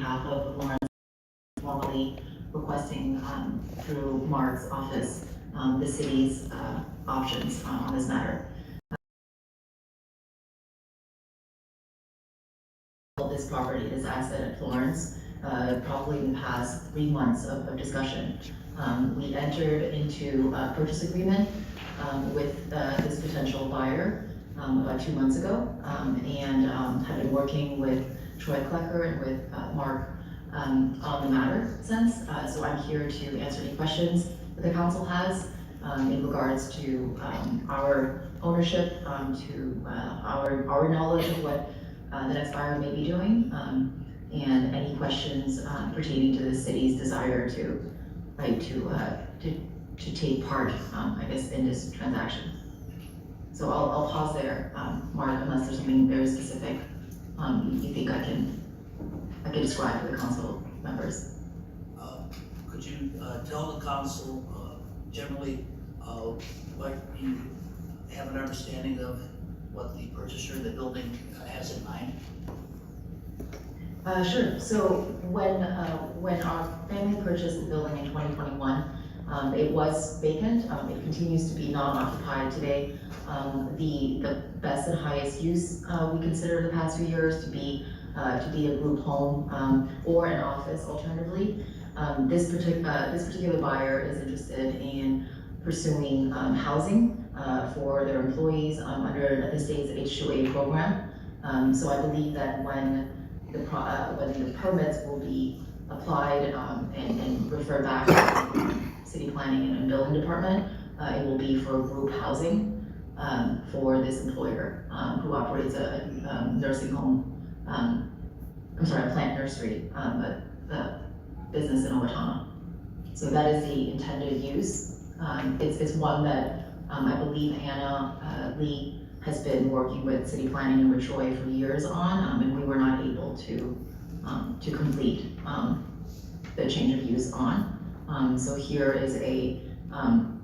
behalf of Lawrence, formally requesting through Mark's office the city's options on this matter. This property, this asset at Florence, probably in the past 3 months of discussion. We entered into a purchase agreement with this potential buyer about 2 months ago, and have been working with Troy Klecker and with Mark on the matter since. So I'm here to answer any questions that the council has in regards to our ownership, to our knowledge of what the next buyer may be doing, and any questions pertaining to the city's desire to take part, I guess, in this transaction. So I'll pause there, Mark, unless there's something very specific you think I can describe to the council members. Could you tell the council generally what you have an understanding of what the purchaser of the building has in mind? Sure. So when our family purchased the building in 2021, it was vacant. It continues to be non-occupied today. The best and highest use we consider the past few years to be a group home or an office alternatively. This particular buyer is interested in pursuing housing for their employees under the state's H-2A program. So I believe that when the permits will be applied and referred back to the city planning and building department, it will be for group housing for this employer who operates a nursing home, a plant nursery, a business in Owatonna. So that is the intended use. It's one that I believe Hannah Lee has been working with city planning and with Troy for years on, and we were not able to complete the change of use on. So here is a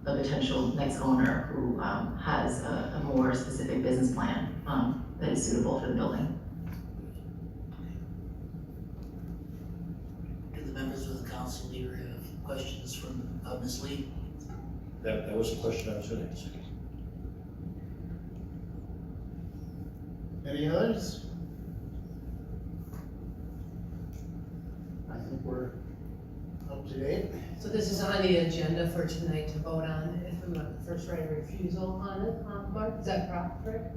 potential next owner who has a more specific business plan that is suitable for the building. Do the members of the council here have questions from Ms. Lee? That was the question I was going to answer. Any others? I think we're up to date. So this is on the agenda for tonight to vote on if we want the first right of refusal on it, Mark, is that correct?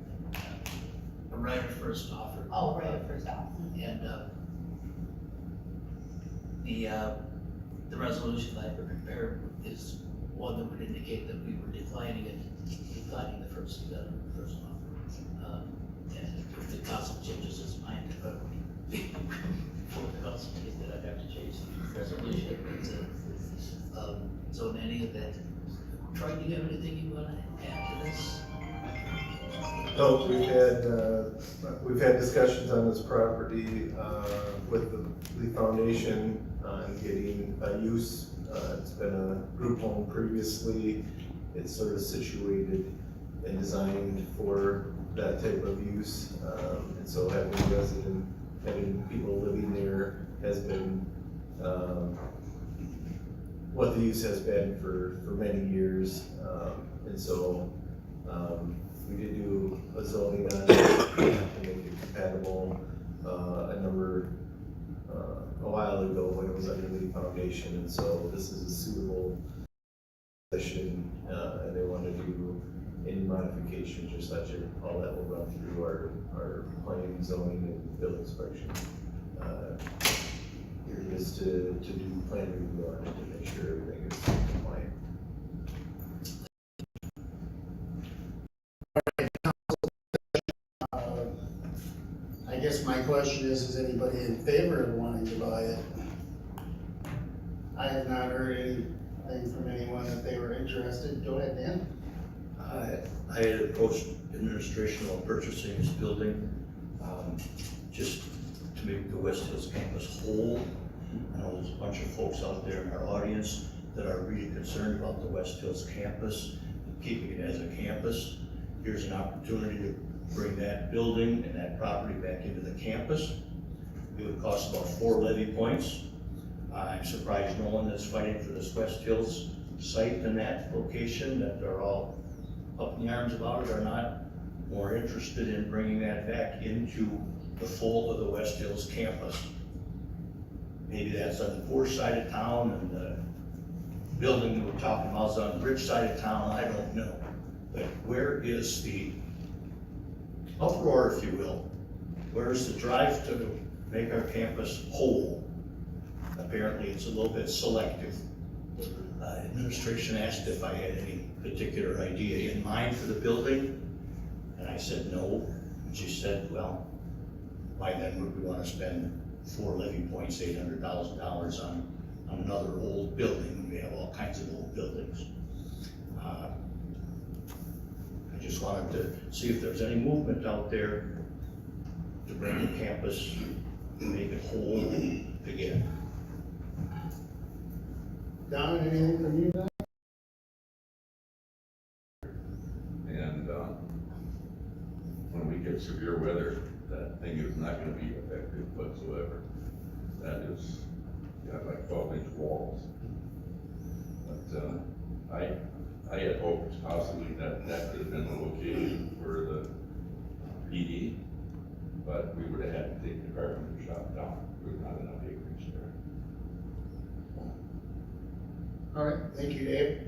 A right of first offer. Oh, right of first offer. And the resolution that I prepared is one that would indicate that we were declining the first offer. And if the council changes its mind, for the council that I'd have to change the resolution. So in any event, Troy, do you have anything you want to add to this? No, we've had discussions on this property with the Lee Foundation on getting a use. It's been a group home previously. It's sort of situated and designed for that type of use. And so having people living there has been what the use has been for many years. And so we did do a zoning on it to make it compatible a while ago when it was under the foundation, and so this is a suitable position, and they want to do any modifications or such, and all that will run through our planning, zoning, and building inspection. Here is to do plan review on it to make sure everything is compliant. I guess my question is anybody in favor of wanting to buy it? I have not heard anything from anyone that they were interested. Go ahead, Dan. I had approached administration while purchasing this building, just to make the West Hills campus whole. I know there's a bunch of folks out there in our audience that are really concerned about the West Hills campus, keeping it as a campus. Here's an opportunity to bring that building and that property back into the campus. It would cost about 4 levy points. I'm surprised no one that's fighting for this West Hills site in that location, that they're all up in the arms about it, are not more interested in bringing that back into the fold of the West Hills campus. Maybe that's on the poor side of town, and the building we're talking about is on the rich side of town, I don't know. But where is the uproar, if you will? Where's the drive to make our campus whole? Apparently, it's a little bit selective. Administration asked if I had any particular idea in mind for the building, and I said no. And she said, well, why then would we want to spend 4 levy points, $800,000 on another old building when we have all kinds of old buildings? I just wanted to see if there's any movement out there to bring the campus, to make it whole again. Don, anything from you, Don? And when we get severe weather, that thing is not gonna be effective whatsoever. That is, got like 12-inch walls. But I had hoped possibly that could have been the location for the PD, but we would have had to take the carpenter shop down. There's not enough acreage there. All right, thank you, Dave.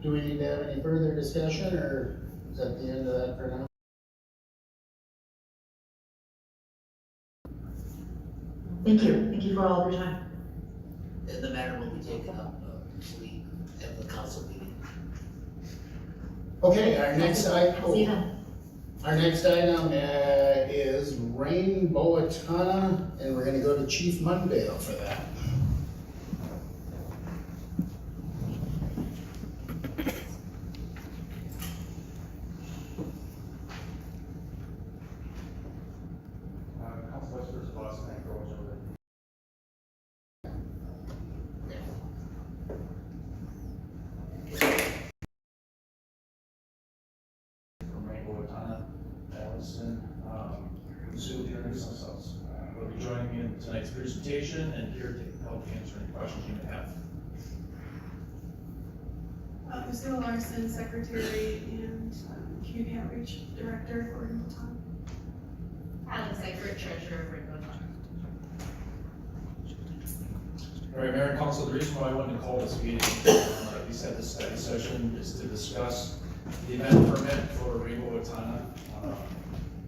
Do we need to have any further discussion, or is that the end of that for now? Thank you for all of your time. And the matter will be taken up, we have the council meeting. Okay, our next See you item, then. is Rainbowatana, and we're gonna go to Chief Mundale for that. Council Vice President Lawson, thank you very much over there. From Rainbowatana, Allison, Sue, introduce themselves. They'll be joining me in tonight's presentation and here to help answer any questions you may have. Priscilla Larson, Secretary and Community Outreach Director for Rainbowatana. Alex Eckert, Treasurer for Rainbowatana. All right, Mayor and Council, the reason why I wanted to call this meeting, or at least have this study session, is to discuss the event permit for Rainbowatana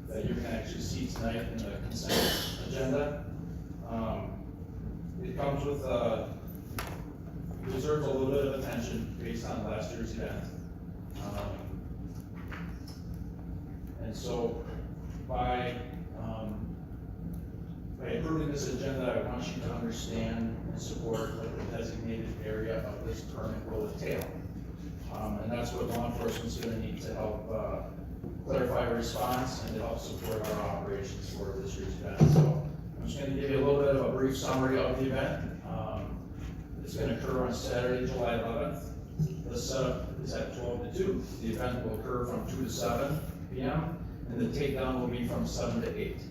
that you can actually see tonight in the consent agenda. It comes with, deserves a little bit of attention based on last year's event. And so by approving this agenda, I want you to understand and support what the designated area of this permit will entail. And that's what law enforcement is going to need to help clarify a response and to help support our operations for this year's event. So I'm just going to give you a little bit of a brief summary of the event. It's going to occur on Saturday, July 11th. The setup is at 12 to 2. The event will occur from 2 to 7 p.m. and the takedown will be from 7 to 8.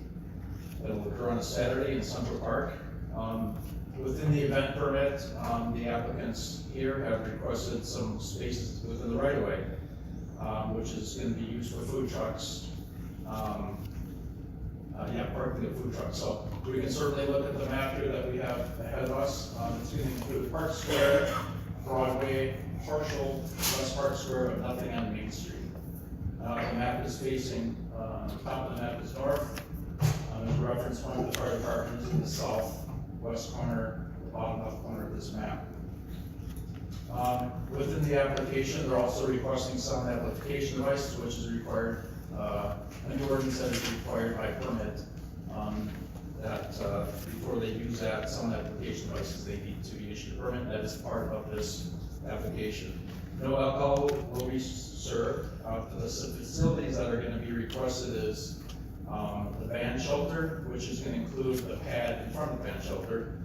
It'll occur on a Saturday in Central Park. Within the event permit, the applicants here have requested some spaces within the right-of-way, which is going to be used for food trucks. Parking of food trucks. So we can certainly look at the map here that we have ahead of us. It's going to include Park Square, Broadway, partial West Park Square, but nothing on Main Street. The map is facing, the top of the map is north. There's a reference point of the fire department is in the southwest corner, the bottom left corner of this map. Within the application, they're also requesting sound amplification devices, which is required, an ordinance that is required by permit, that before they use that sound amplification devices, they need to be issued a permit. That is part of this application. No alcohol will be served. The facilities that are going to be requested is the band shelter, which is going to include the pad in front of the band shelter.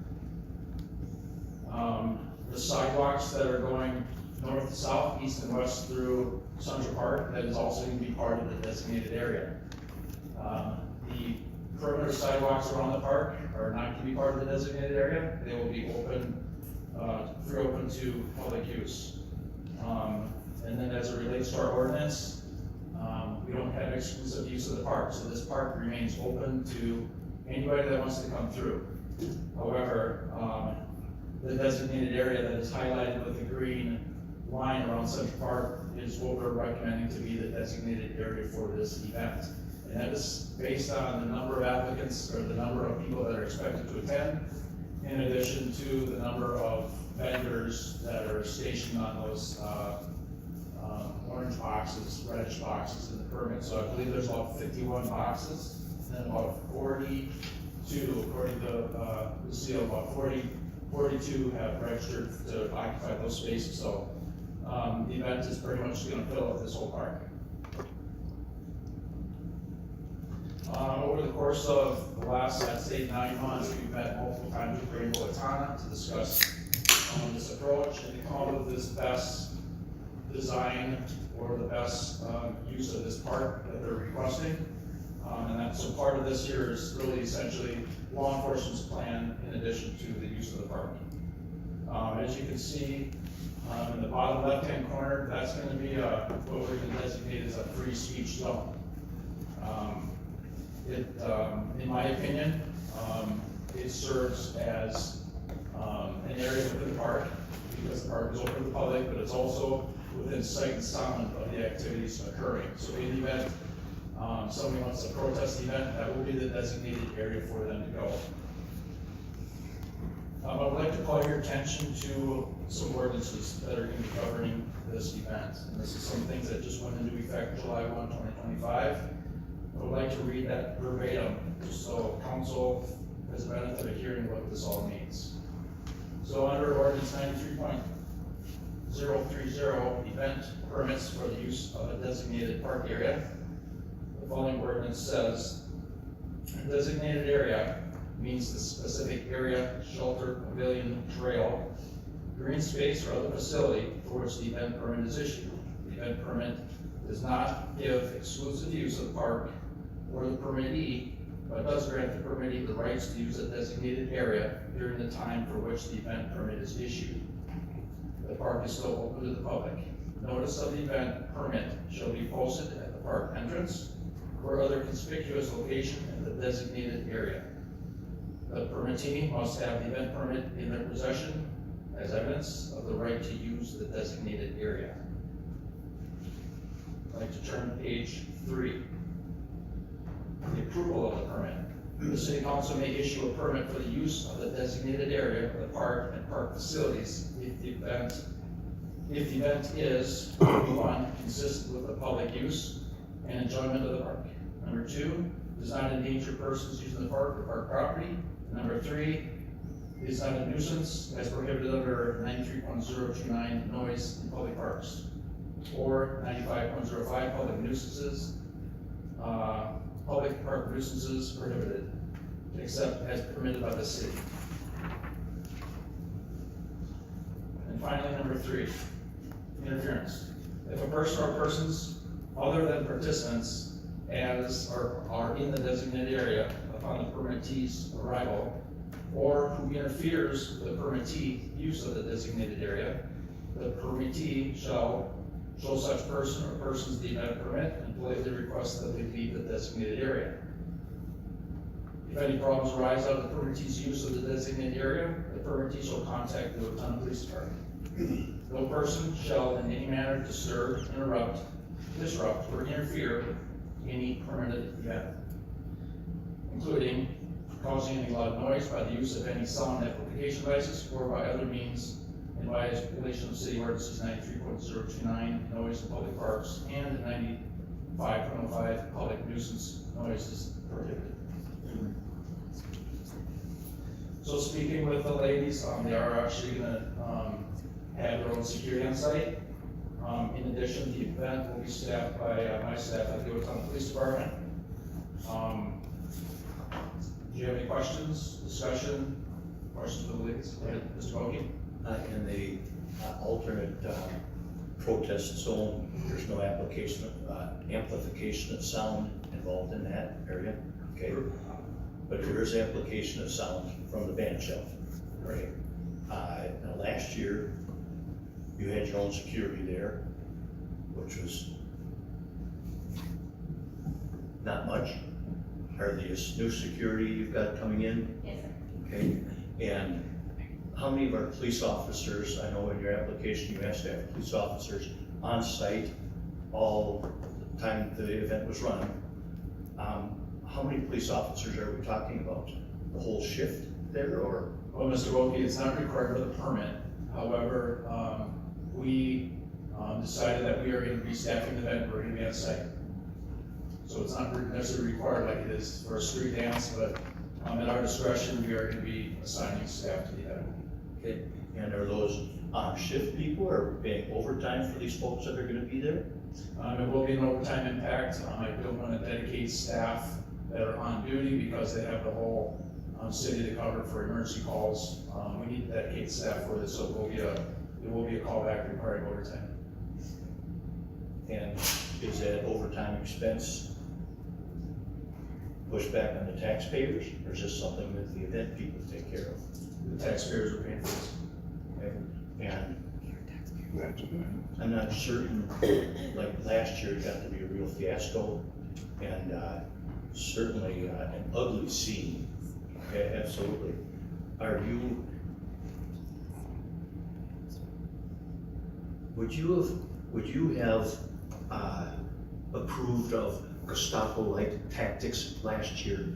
The sidewalks that are going north to south, east and west through Central Park, that is also going to be part of the designated area. The perimeter sidewalks around the park are not to be part of the designated area. They will be open, free open to public use. And then as it relates to our ordinance, we don't have exclusive use of the park, so this park remains open to anybody that wants to come through. However, the designated area that is highlighted with the green line around Central Park is what we're recommending to be the designated area for this event. And that is based on the number of applicants or the number of people that are expected to attend, in addition to the number of vendors that are stationed on those orange boxes, reddish boxes in the permit. So I believe there's about 51 boxes, and about 42, according to Lucille, about 42 have registered to occupy those spaces. So the event is pretty much going to fill up this whole park. Over the course of the last, I'd say, 9 months, we've met multiple times with Rainbow Atana to discuss this approach and to come up with this best design or the best use of this park that they're requesting. So part of this here is really essentially law enforcement's plan in addition to the use of the park. As you can see, in the bottom left-hand corner, that's going to be what we're going to designate as a free speech zone. In my opinion, it serves as an area within the park because the park is open to the public, but it's also within sight and sound of the activities occurring. So in the event somebody wants to protest the event, that will be the designated area for them to go. I would like to call your attention to some ordinances that are going to be governing this event. And this is some things that just went into effect July 1, 2025. I would like to read that verbatim, just so council has the benefit of hearing what this all means. So under ordinance 93.030, event permits for the use of a designated park area, the following ordinance says, a designated area means the specific area, shelter, pavilion, trail, green space, or other facility for which the event permit is issued. The event permit does not give exclusive use of the park or the permittee, but does grant the permittee the rights to use a designated area during the time for which the event permit is issued. The park is still open to the public. Notice of the event permit shall be posted at the park entrance or other conspicuous location in the designated area. The permittee must have the event permit in their possession as evidence of the right to use the designated area. I'd like to turn to page 3. The approval of the permit. The city council may issue a permit for the use of the designated area of the park and park facilities if the event is, number 1, consistent with the public use and enjoyment of the park. Number 2, does not endanger persons using the park or park property. Number 3, is not a nuisance as prohibited under 93.029 noise in public parks, or 95.05 public nuisances, public park nuisances prohibited, except as permitted by the city. And finally, number 3, interference. If a person or persons other than participants are in the designated area upon the permittee's arrival, or who interferes with the permittee use of the designated area, the permittee shall show such person or persons the event permit and politely request that they leave the designated area. If any problems arise out of the permittee's use of the designated area, the permittee shall contact the Owatonna Police Department. No person shall in any manner disturb, interrupt, disrupt, or interfere with any permitted event, including causing any loud noise by the use of any sound amplification devices or by other means in violation of city ordinances 93.029 noise in public parks and 95.05 public nuisance noises prohibited. So speaking with the ladies, they are actually going to have their own security on site. In addition, the event will be staffed by my staff at the Owatonna Police Department. Do you have any questions, discussion, questions for the ladies? Mr. Bogie? In the alternate protest zone, there's no amplification of sound involved in that area, okay? but there is amplification of sound from the band shell, right? Now last year, you had your own security there, which was not much. Hardly a new security you've got coming in, Yes, sir. okay? And how many of our police officers, I know in your application you asked to have police officers on site all the time the event was running. How many police officers are we talking about? The whole shift there, or? Well, Mr. Wilkie, it's not required for the permit. However, we decided that we are going to be staffing the event, we're going to be on site. So it's not necessarily required like it is for a street dance, but at our discretion, we are going to be assigning staff to the event. Okay, and are those on-shift people, or are we paying overtime for these folks that are gonna be there? It will be an overtime impact. I don't want to dedicate staff that are on duty because they have the whole city to cover for emergency calls. We need to dedicate staff for this, so it will be a callback requiring overtime. And is that overtime expense pushed back on the taxpayers, or is this something that the event people take care of? The taxpayers are paying for this. Okay, and I'm not certain, like last year, it got to be a real fiasco, and certainly an ugly scene. Okay, absolutely. Would you have approved of Gestapo-like tactics last year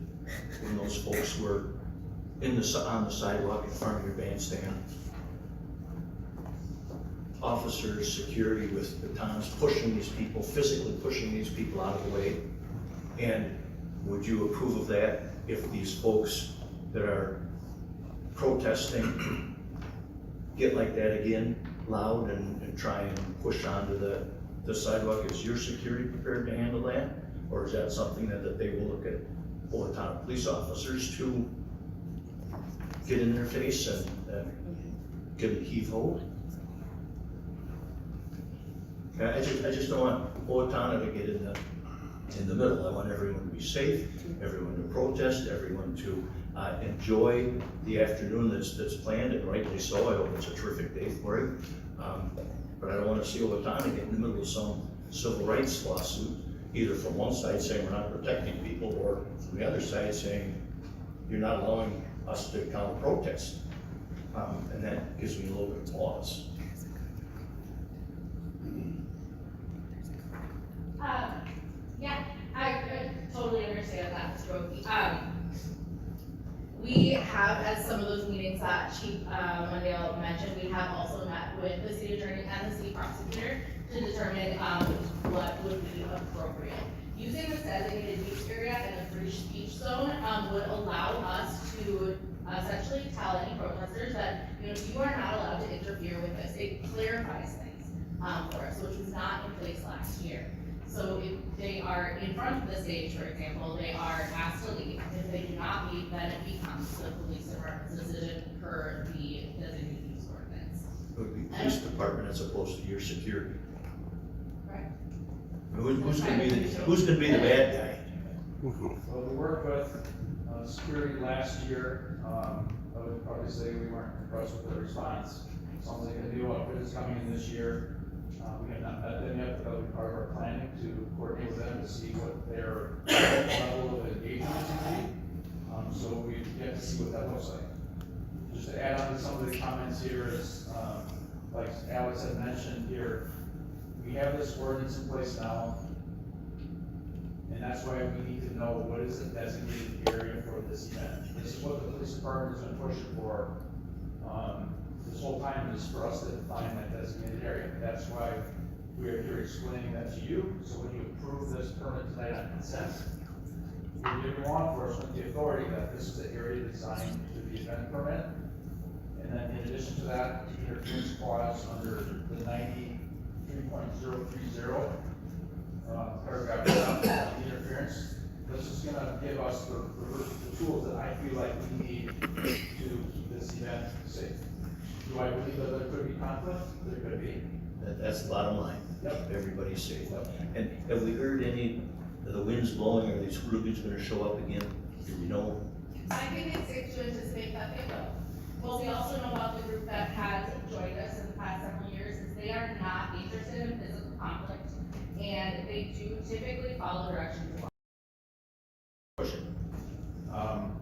when those folks were on the sidewalk in front of your bandstand? Officers, security with batons pushing these people, physically pushing these people out of the way. And would you approve of that if these folks that are protesting get like that again, loud, and try and push onto the sidewalk? Is your security prepared to handle that? Or is that something that they will look at Owatonna police officers to get in their face and give them heave-ho? I just don't want Owatonna to get in the middle. I want everyone to be safe, everyone to protest, everyone to enjoy the afternoon that's planned, and rightly so. I hope it's a terrific day for it. But I don't want to see Owatonna get in the middle of some civil rights lawsuit, either from one side saying we're not protecting people, or from the other side saying you're not allowing us to counter protest. And that gives me a little bit of pause. Yeah, I totally understand that, Mr. Wilkie. We have, at some of those meetings that Chief Mondale mentioned, we have also met with the city attorney and the city prosecutor to determine what would be appropriate. Using this designated use area and the free speech zone would allow us to essentially tell any protesters that, you are not allowed to interfere with this. It clarifies things for us, which was not in place last year. So if they are in front of the stage, for example, they are asked to leave. If they do not leave, then it becomes the police department's decision per the designated use ordinance. It would be police department as opposed to your security. Right. Who's gonna be the bad guy? Well, we worked with security last year. I would probably say we weren't impressed with the response. Sounds like a new outfit is coming in this year. We have not met them yet, but that'll be part of our planning to coordinate with them to see what their level of engagement is going to be. So we get to see what that looks like. Just to add on to some of the comments here is, like Alex had mentioned here, we have this ordinance in place now. And that's why we need to know what is the designated area for this event. This is what the police department has been pushing for. This whole time is for us to define that designated area. That's why we are here explaining that to you. So when you approve this permit tonight on consent, you're giving law enforcement the authority that this is the area designed to be event permit. And then in addition to that, the interference clause under the 93.030 paragraph of the interference. This is gonna give us the tools that I feel like we need to keep this event safe. Do I believe that there could be conflict? There could be. That's the bottom line. Yep. Everybody's safe. And have we heard any of the winds blowing? Are these hurricanes gonna show up again? Do we know? I think it's safe to anticipate that they will. What we also know about the group that has joined us in the past several years is they are not interested in physical conflict, and they do typically follow directions.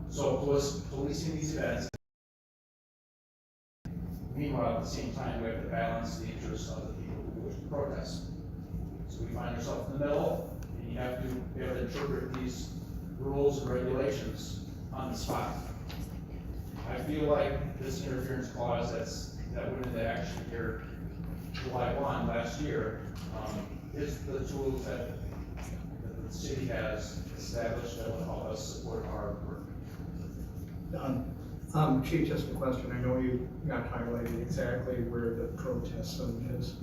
So policing these events. Meanwhile, at the same time, we have to balance the interests of the people who wish to protest. So we find ourselves in the middle, and you have to be able to interpret these rules and regulations on the spot. I feel like this interference clause that went into action here July 1 last year, is the tools that the city has established that will help us support our work. Chief, just a question. I know you got highlighted exactly where the protest zone is.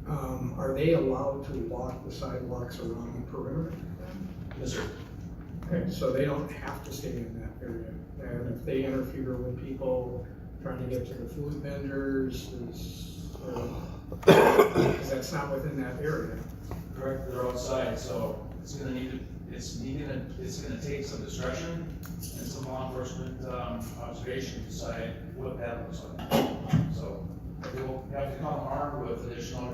Are they allowed to walk the sidewalks around the perimeter? Yes, sir. Okay, so they don't have to stay in that area. And if they interfere with people trying to get to the food vendors, because that's not within that area. Correct, they're outside, so it's gonna take some discretion and some law enforcement, observation to decide what that looks like. So, they will have to come armed with additional,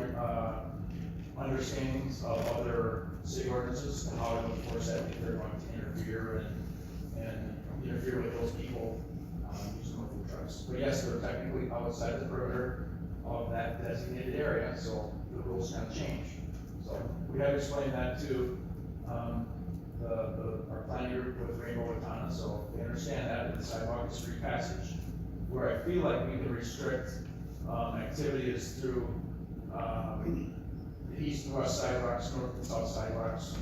understandings of other city ordinances and how to enforce that if they're going to interfere and interfere with those people, using their food trucks. But yes, they're technically outside the perimeter of that designated area, so the rules kind of change. So we have to explain that to, our planning group with Rainbow Watana, so they understand that, and the sidewalk is free passage. Where I feel like we can restrict, activity is through, the east and west sidewalks, north and south sidewalks,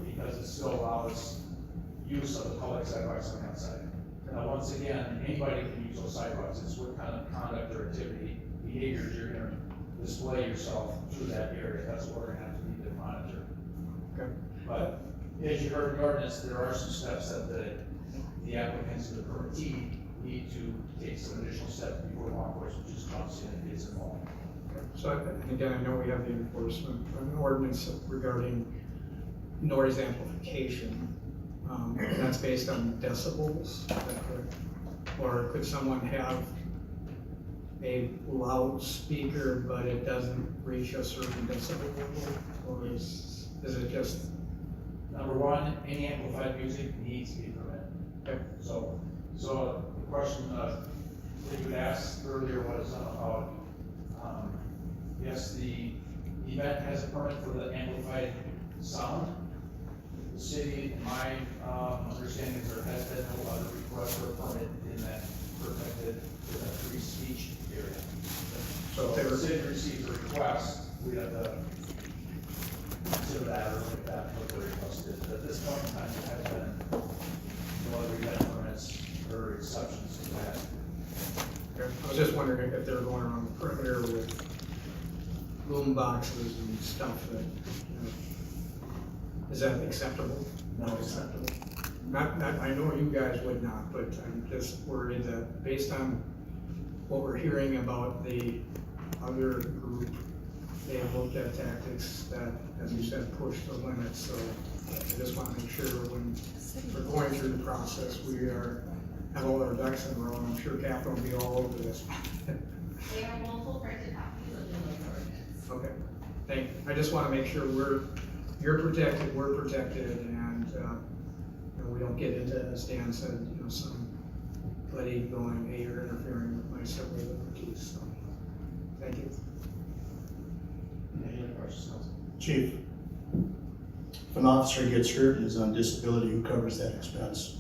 because it still allows use of the public sidewalks on the outside. Now, once again, anybody can use those sidewalks, it's what kind of conduct or activity, behaviors you're gonna display yourself through that area, that's what we're gonna have to need to monitor. Okay. But, as you heard in the ordinance, there are some steps that the applicants and the permittee need to take some additional steps before law enforcement just comes in and gets involved. So, and again, I know we have the enforcement, an ordinance regarding noise amplification. And that's based on decibels, is that correct? Or could someone have a loudspeaker, but it doesn't reach a certain decibel level? Or is it just? Number one, any amplified music needs to be permitted. Okay. So the question that you asked earlier was about, yes, the event has a permit for the amplified sound. The city, in my understanding, there has been no other request for a permit in that protected, free speech area. So if the city receives a request, we have to consider that or look at that, what the request is. But at this point in time, there has been no other event permits or exceptions to that. Okay. I was just wondering if they're going around the perimeter with boom boxes and stuff that, is that acceptable? Not acceptable. Not, I know you guys would not, but I'm just worried that based on what we're hearing about the other group, they have looked at tactics that, as you said, push the limits. So I just want to make sure when we're going through the process, we have all our ducks in a row. And I'm sure Captain will be all over this. They have multiple printed copies of the notice ordinance. Okay, thank you. I just want to make sure you're protected, we're protected, and we don't get into, as Dan said, somebody going, hey, you're interfering with my civil liberties. So, thank you. Any other questions? Chief, if an officer gets hurt and is on disability, who covers that expense?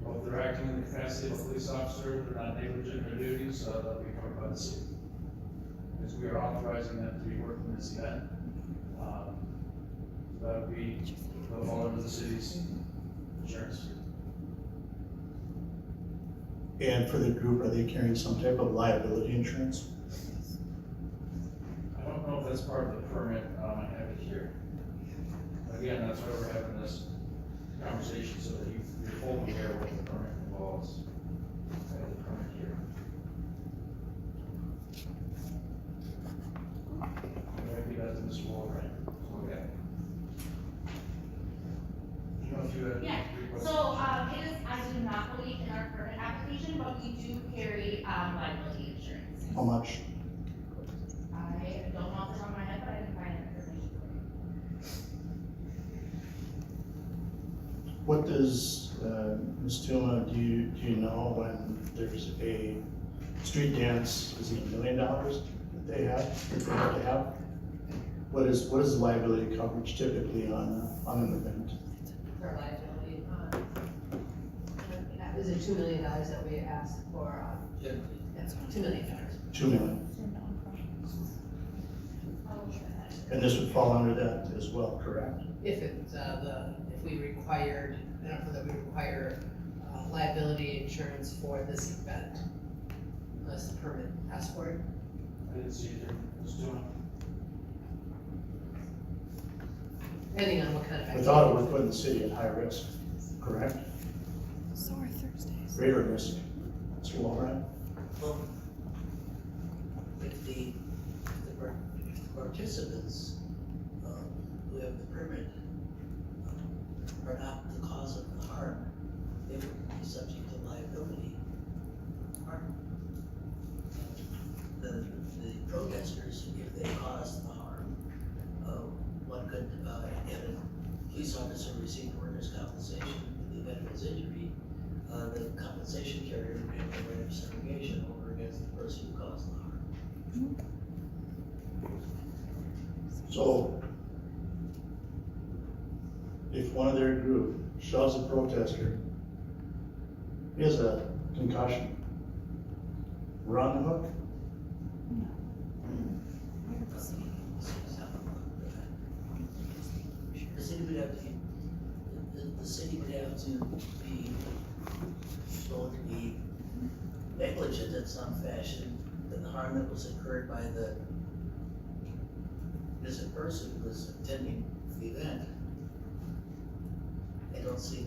Well, if they're acting in the capacity of a police officer, they're not negligent in their duties, they'll be covered by the city. Because we are authorizing them to be working this event. That would be, they'll fall under the city's insurance. And for the group, are they carrying some type of liability insurance? I don't know if that's part of the permit, I have it here. Again, that's why we're having this conversation, so that you're fully aware what the permit involves. I have the permit here. Maybe that's in this wall, right? Okay. You know if you had. Yeah, requests? so, do carry, liability insurance. How much? I don't know off the top of my head, but I can find that information for you. What does, Ms. Tuma, do you know when there's a street dance, is it $1 million that they have to have? What is the liability coverage typically on an event? For liability, is it $2 million that we asked for, Generally, that's $2 million. $2 million. I'll look at that. And this would fall under that as well, correct? If it's, if we required, I don't know that we require, liability insurance for this event. Unless the permit asks for it. I didn't see it there. Just doing Depending on what kind of. Without it, we're putting the city at high risk, correct? So are Thursdays. Greater risk. Mr. Walrat? Well, if the participants, who have the permit, are not the cause of the harm, they would be subject to liability harm. The protesters, if they caused the harm, one could, if a police officer received workers' compensation in the event of his injury, the compensation carrier would have a right of subrogation over against the person who caused the harm. So, if one of their group shoves a protester, he has a concussion, we're on the hook? The city would have to, the city would have to be shown to be negligent in some fashion, that the harm that was incurred by the innocent person who was attending the event. I don't see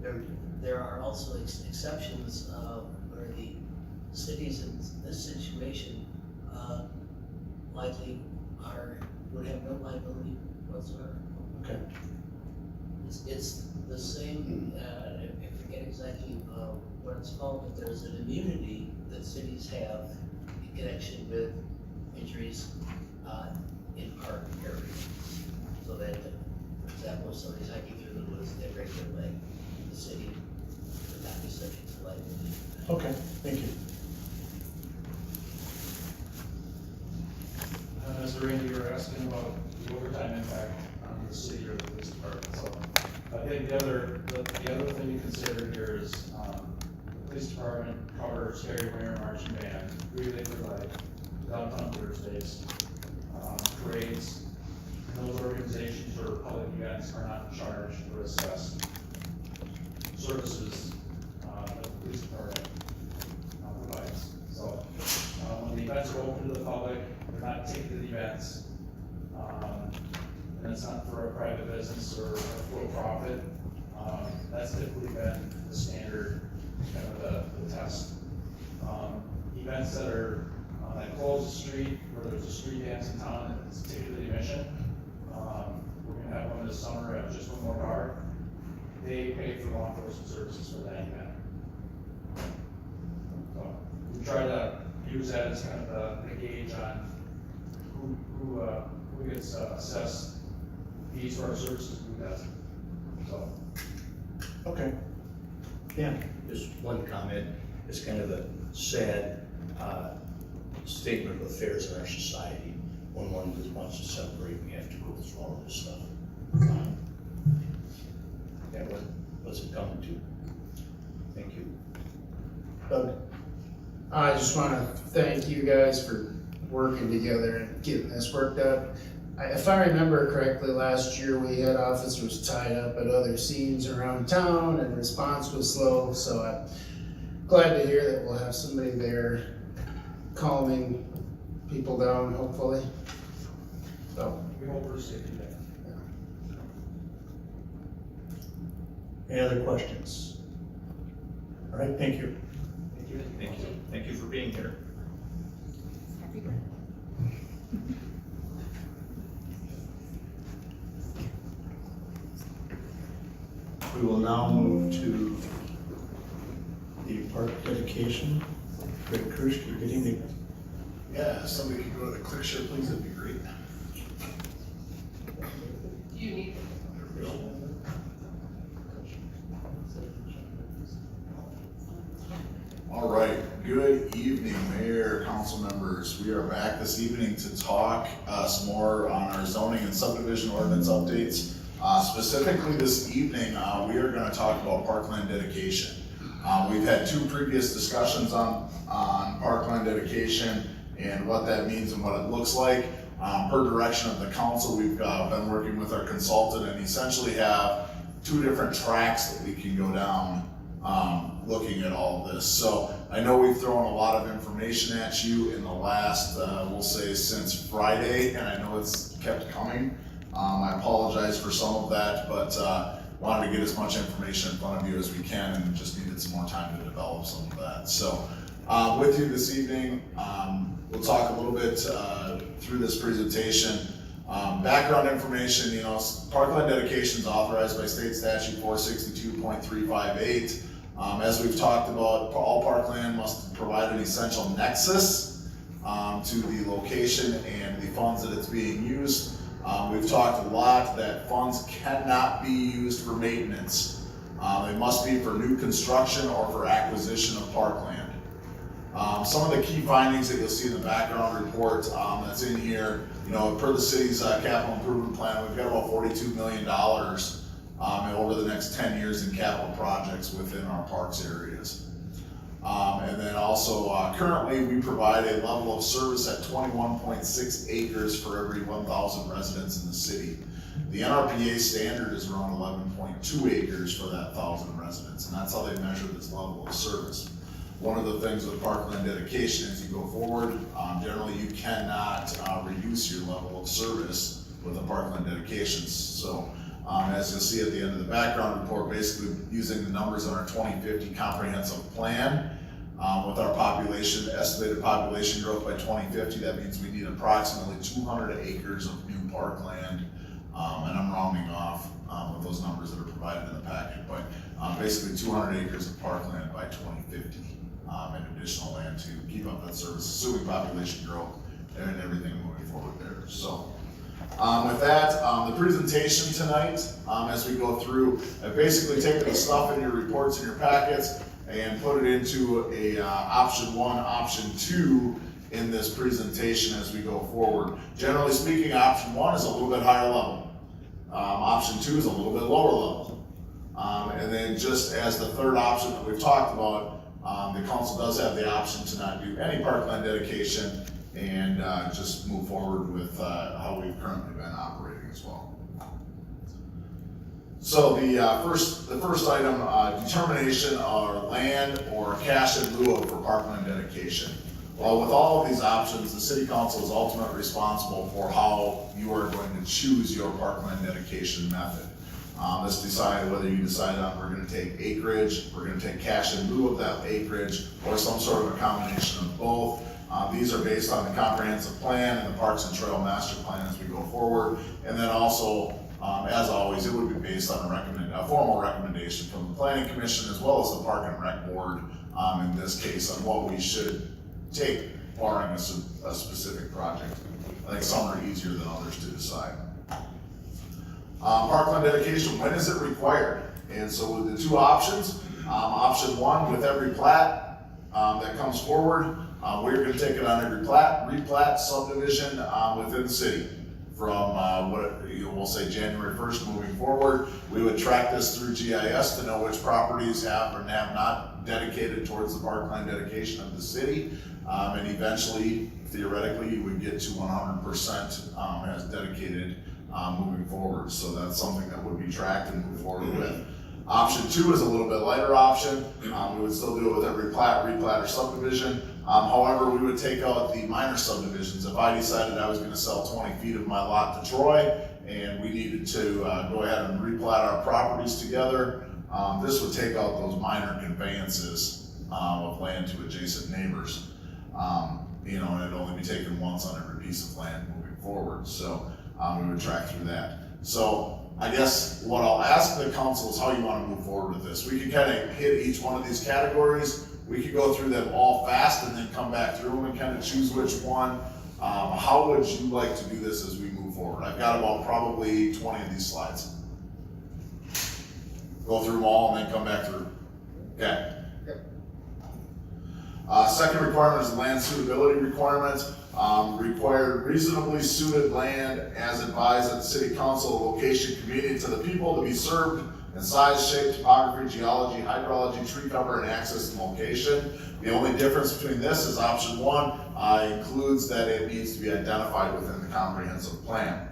that. There are also exceptions, where the cities in this situation, likely would have no liability whatsoever. Okay. It's the same, I forget exactly, what it's called, but there's an immunity that cities have in connection with injuries, in park areas. So that, for example, if somebody's hiking through the woods, they break their leg, the city would not be subject to liability. Okay, thank you. As Randy, you were asking about the overtime impact on the city or the police department, so I think the other thing to consider here is, the police department covers Harry Mayer Marching Band, Relay for Life, Downtown Thursdays, parades, and those organizations or public events are not charged or assessed services, that the police department provides. So, when the events are open to the public, they're not ticketed events, and it's not for a private business or a for-profit. That's typically been the standard, kind of the test. Events that are, that close the street, where there's a street dance in town and it's ticketed admission. We're gonna have one this summer at Just One More Bar. They pay for law enforcement services for that event. So we try to use that as kind of the gauge on who gets assessed fees for our services, who doesn't. So. Okay. Yeah. Just one comment, it's kind of a sad, statement of affairs in our society. When one just wants to separate, we have to go through all of this stuff. Yeah, what's it coming to? Thank you. Doug? I just wanna thank you guys for working together and getting this worked out. If I remember correctly, last year we had officers tied up at other scenes around town and response was slow, so I'm glad to hear that we'll have somebody there calming people down, hopefully. So, We hope we're safe today. Any other questions? All right, thank you. Thank you. Thank you. Thank you for being here. We will now move to the park dedication. Greg Kirschke, good evening. Yeah, if somebody could go to the click share, please, that'd be great. Do you need? There we go. All right, good evening, Mayor, council members. We are back this evening to talk some more on our zoning and subdivision ordinance updates. Specifically this evening, we are gonna talk about parkland dedication. We've had two previous discussions on parkland dedication and what that means and what it looks like. Per direction of the council, we've been working with our consultant and essentially have two different tracks that we can go down looking at all of this. So I know we've thrown a lot of information at you in the last, we'll say since Friday, and I know it's kept coming. I apologize for some of that, but wanted to get as much information in front of you as we can and just needed some more time to develop some of that. So with you this evening, we'll talk a little bit through this presentation. Background information, you know, parkland dedication is authorized by state statute 462.358. As we've talked about, all parkland must provide an essential nexus to the location and the funds that it's being used. We've talked a lot that funds cannot be used for maintenance. They must be for new construction or for acquisition of parkland. Some of the key findings that you'll see in the background report that's in here, you know, per the city's capital improvement plan, we've got about $42 million over the next 10 years in capital projects within our parks areas. And then also, currently we provide a level of service at 21.6 acres for every 1,000 residents in the city. The NRPA standard is around 11.2 acres for that 1,000 residents, and that's how they measure this level of service. One of the things with parkland dedication as you go forward, generally you cannot reduce your level of service with a parkland dedication. So as you'll see at the end of the background report, basically using the numbers on our 2050 comprehensive plan, with our population, estimated population growth by 2050, that means we need approximately 200 acres of new parkland, and I'm rounding off with those numbers that are provided in the packet, but basically 200 acres of parkland by 2050, and additional land to keep up that service, assuming population growth and everything moving forward there. So. With that, the presentation tonight, as we go through, I've basically taken the stuff in your reports and your packets and put it into a option 1, option 2 in this presentation as we go forward. Generally speaking, option 1 is a little bit higher level. Option 2 is a little bit lower level. And then just as the third option that we've talked about, the council does have the option to not do any parkland dedication and just move forward with how we've currently been operating as well. So the first item, determination of land or cash in lieu of for parkland dedication. Well, with all of these options, the city council is ultimately responsible for how you are going to choose your parkland dedication method. Let's decide whether you decide on we're going to take acreage, we're going to take cash in lieu of that acreage, or some sort of a combination of both. These are based on the comprehensive plan and the Parks and Trail Master Plan as we go forward. And then also, as always, it would be based on a formal recommendation from the Planning Commission as well as the Park and Rec Board, in this case, on what we should take barring a specific project. I think some are easier than others to decide. Parkland dedication, when is it required? And so with the two options, option 1, with every plat that comes forward, we're going to take it on every replat subdivision within the city from we'll say January 1st moving forward. We would track this through GIS to know which properties have or have not dedicated towards the parkland dedication of the city, and eventually, theoretically, you would get to 100% as dedicated moving forward. So that's something that would be tracked and moved forward with. Option 2 is a little bit lighter option. We would still do it with every replat or subdivision. However, we would take out the minor subdivisions. If I decided I was going to sell 20 feet of my lot to Troy and we needed to go ahead and replat our properties together, this would take out those minor conveyances of land to adjacent neighbors. You know, and it'd only be taken once on every piece of land moving forward. So we would track through that. So I guess what I'll ask the council is how you wanna move forward with this. We could kinda hit each one of these categories. We could go through them all fast and then come back through them and kinda choose which one. How would you like to do this as we move forward? I've got about probably 20 of these slides. Go through them all and then come back through. Okay. Second requirement is land suitability requirement. Required reasonably suited land as advised at the city council, location convenient to the people to be served, and size, shape, topography, geology, hydrology, tree cover, and access and location. The only difference between this is option one includes that it needs to be identified within the comprehensive plan.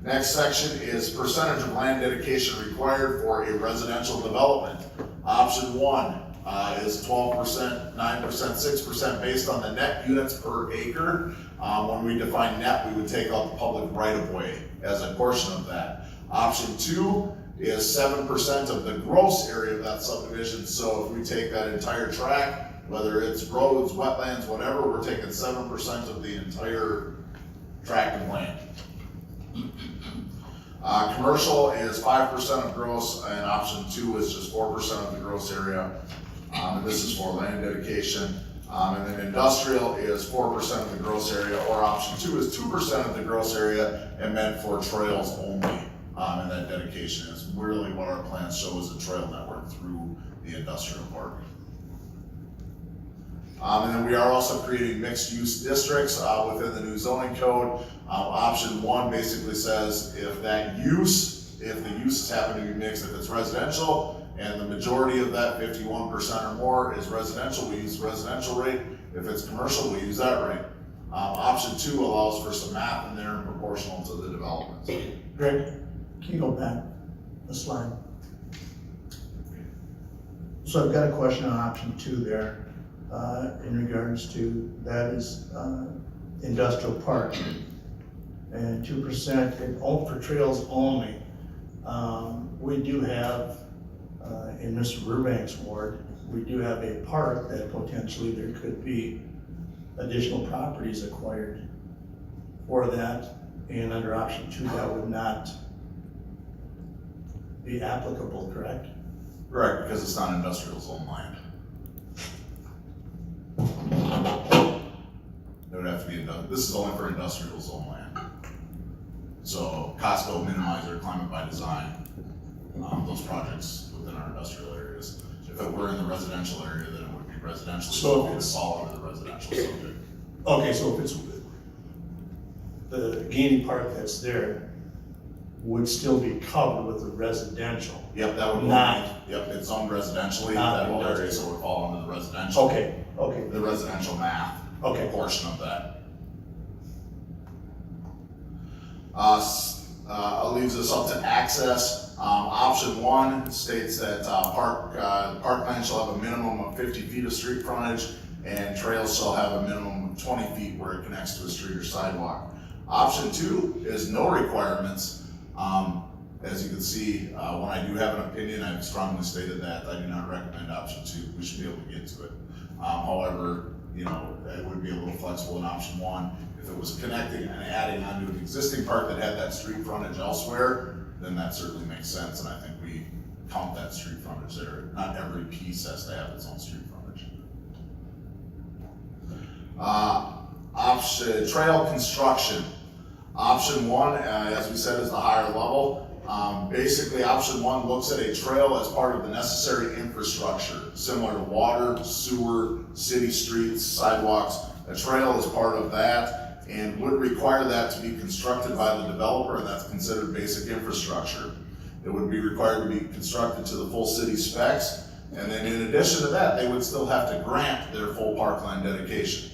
Next section is percentage of land dedication required for a residential development. Option one is 12%, 9%, 6% based on the net units per acre. When we define net, we would take out the public right-of-way as a portion of that. Option two is 7% of the gross area of that subdivision. So if we take that entire tract, whether it's roads, wetlands, whatever, we're taking 7% of the entire tract of land. Commercial is 5% of gross, and option two is just 4% of the gross area. And this is for land dedication. And then industrial is 4% of the gross area, or option two is 2% of the gross area and meant for trails only. And that dedication is really what our plan shows, a trail network through the industrial park. And then we are also creating mixed use districts within the new zoning code. Option one basically says if the uses happen to be mixed, if it's residential and the majority of that 51% or more is residential, we use the residential rate. If it's commercial, we use that rate. Option two allows for some math in there proportional to the development. Greg, can you go back a slide? So I've got a question on option two there. In regards to, that is industrial park, and 2% for trails only. We do have, in Mr. Burbank's ward, we do have a park that potentially there could be additional properties acquired for that, and under option two, that would not be applicable, correct? Correct, because it's not industrial zone land. It would have to be, this is only for industrial zone land. So Costco minimize their climate by design, those projects within our industrial areas. If it were in the residential area, then it would be residential, so it would fall under the residential subject. Okay, so if it's the gaming park that's there would still be covered with the residential. Yep, that would not. Yep, it's zoned residentially, Not that whole area, so it would fall under the residential. Okay, okay. The residential math. Okay. Portion of that. Leaves us up to access. Option one states that parkland shall have a minimum of 50 feet of street frontage, and trails shall have a minimum of 20 feet where it connects to a street or sidewalk. Option two is no requirements. As you can see, when I do have an opinion, I've strongly stated that I do not recommend option two. We should be able to get to it. However, you know, it would be a little flexible in option one. If it was connecting and adding onto an existing park that had that street frontage elsewhere, then that certainly makes sense, and I think we count that street frontage there. Not every piece has to have its own street frontage. Option trail construction. Option one, as we said, is the higher level. Basically, option one looks at a trail as part of the necessary infrastructure, similar to water, sewer, city streets, sidewalks. A trail is part of that and would require that to be constructed by the developer, and that's considered basic infrastructure. It would be required to be constructed to the full city specs, and then in addition to that, they would still have to grant their full parkland dedication.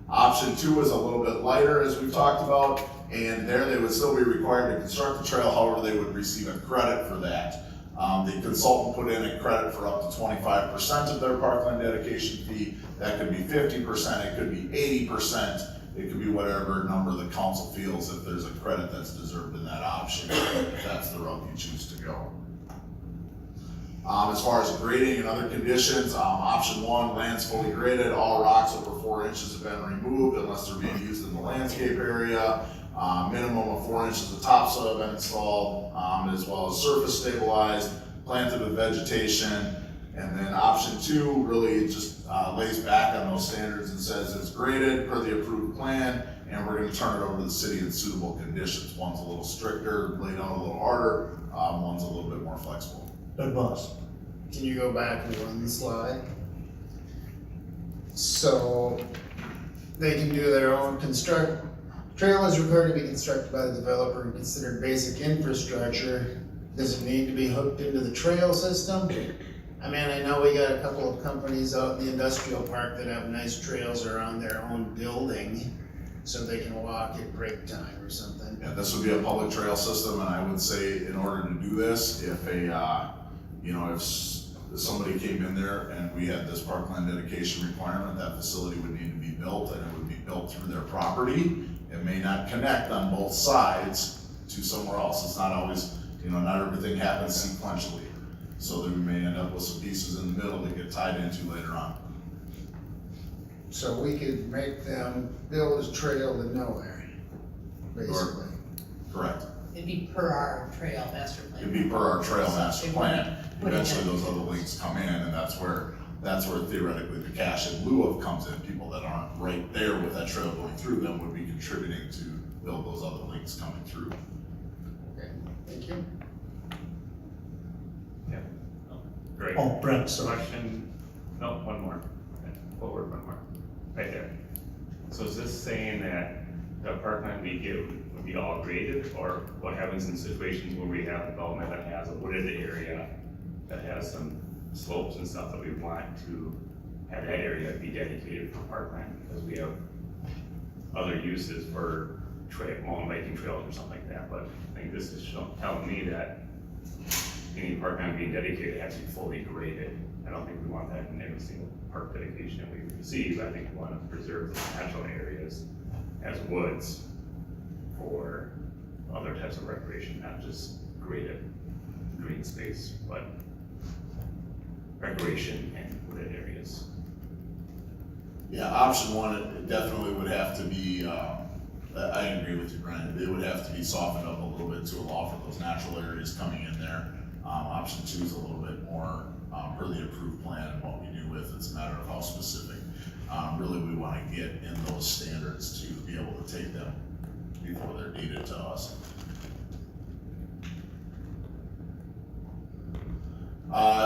Option two is a little bit lighter, as we've talked about, and there they would still be required to construct the trail, however, they would receive a credit for that. The consultant put in a credit for up to 25% of their parkland dedication fee. That could be 50%, it could be 80%, it could be whatever number the council feels if there's a credit that's deserved in that option, if that's the route you choose to go. As far as grading and other conditions, option one, land's fully graded, all rocks over 4 inches have been removed unless they're being used in the landscape area. Minimum of 4 inches of topsoil have been installed, as well as surface stabilized, planted with vegetation. And then option 2 really just lays back on those standards and says it's graded per the approved plan, and we're gonna turn it over to the city in suitable conditions. One's a little stricter, laid out a little harder, one's a little bit more flexible. Doug Boss. Can you go back and run the slide? So they can do their own trail is required to be constructed by the developer and considered basic infrastructure. Does it need to be hooked into the trail system? I mean, I know we got a couple of companies out in the industrial park that have nice trails around their own building, so they can walk at break time or something. Yeah, this would be a public trail system, and I would say in order to do this, if if somebody came in there and we had this parkland dedication requirement, that facility would need to be built, and it would be built through their property. It may not connect on both sides to somewhere else. It's not always, not everything happens sequentially. So that we may end up with some pieces in the middle that get tied into later on. So we could make them build a trail to nowhere, basically. Correct. It'd be per our trail master plan. It'd be per our trail master plan. Put it Eventually, in. those other links come in, and that's where theoretically the cash in lieu of comes in. People that aren't right there with that trail going through them would be contributing to build those other links coming through. Okay, thank you. Great. Oh, Brent, sorry. Question, no, one more. Forward, one more. Right there. So is this saying that the parkland we give would be all graded, or what happens in situations where we have development that has a wooded area that has some slopes and stuff that we want to have that area be dedicated for parkland, because we have other uses for mountain biking trails or something like that, but I think this is telling me that any parkland being dedicated has to be fully graded. I don't think we want that in every single park dedication that we receive. I think we want to preserve the natural areas as woods for other types of recreation, not just graded green space, but recreation and wooded areas. Yeah, option 1, it definitely would have to be, I agree with you, Brian. It would have to be softened up a little bit to allow for those natural areas coming in there. Option 2 is a little bit more per the approved plan and what we do with. It's a matter of how specific. Really, we want to get in those standards to be able to take them before they're deeded to us.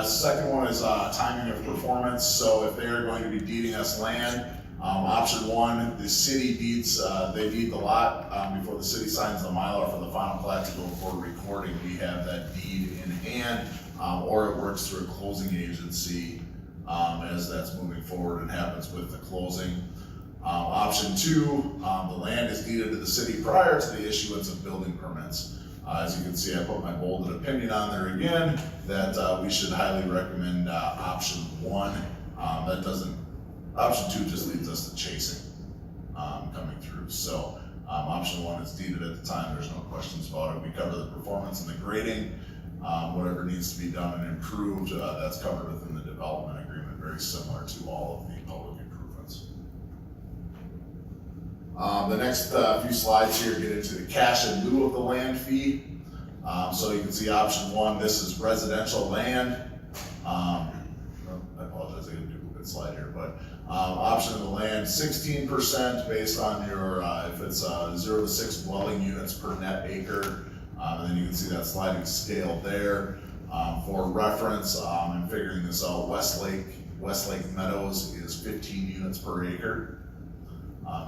Second one is timing of performance. So if they are going to be deeding us land, option 1, the city deeds, they deed the lot before the city signs the Mylar for the final plat to go for recording. We have that deed in hand, or it works through a closing agency as that's moving forward and happens with the closing. Option 2, the land is deeded to the city prior to the issuance of building permits. As you can see, I put my bolded opinion on there again, that we should highly recommend option 1. Option 2 just leads us to chasing coming through. So option 1 is deeded at the time, there's no questions about it. We cover the performance and the grading. Whatever needs to be done and improved, that's covered within the development agreement, very similar to all of the public improvements. The next few slides here get into the cash in lieu of the land fee. So you can see option 1, this is residential land. I apologize, I got a duplicate slide here, but option of the land, 16% based on your, if it's 0 to 6 dwelling units per net acre. And then you can see that sliding scale there. For reference, in figuring this out, Westlake Meadows is 15 units per acre.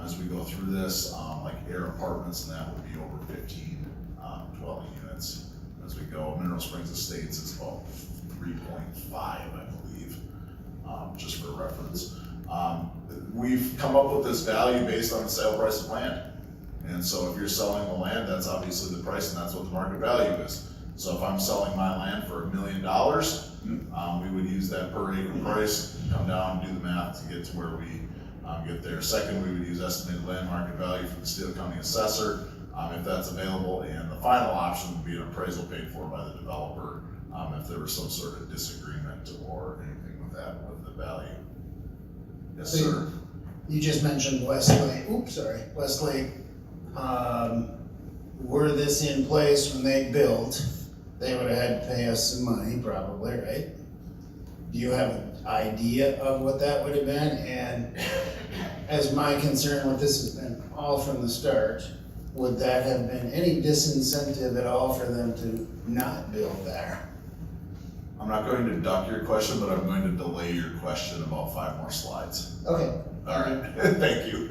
As we go through this, like Air Apartments, and that would be over 15 dwelling units. As we go, Mineral Springs Estates is about 3.5, I believe, just for reference. We've come up with this value based on the sale price of land. And so if you're selling the land, that's obviously the price, and that's what the market value is. So if I'm selling my land for $1 million, we would use that per acre price, come down and do the math to get to where we get there. Second, we would use estimated land market value from the Steele County assessor, if that's available. And the final option would be an appraisal paid for by the developer, if there was some sort of disagreement or anything with that, with the value. Yes, sir. You just mentioned Westlake, Westlake were this in place when they built, they would have had to pay us some money probably, right? Do you have an idea of what that would have been? And as my concern with this has been all from the start, would that have been any disincentive at all for them to not build there? I'm not going to duck your question, but I'm going to delay your question about 5 more slides. Okay. All right, thank you.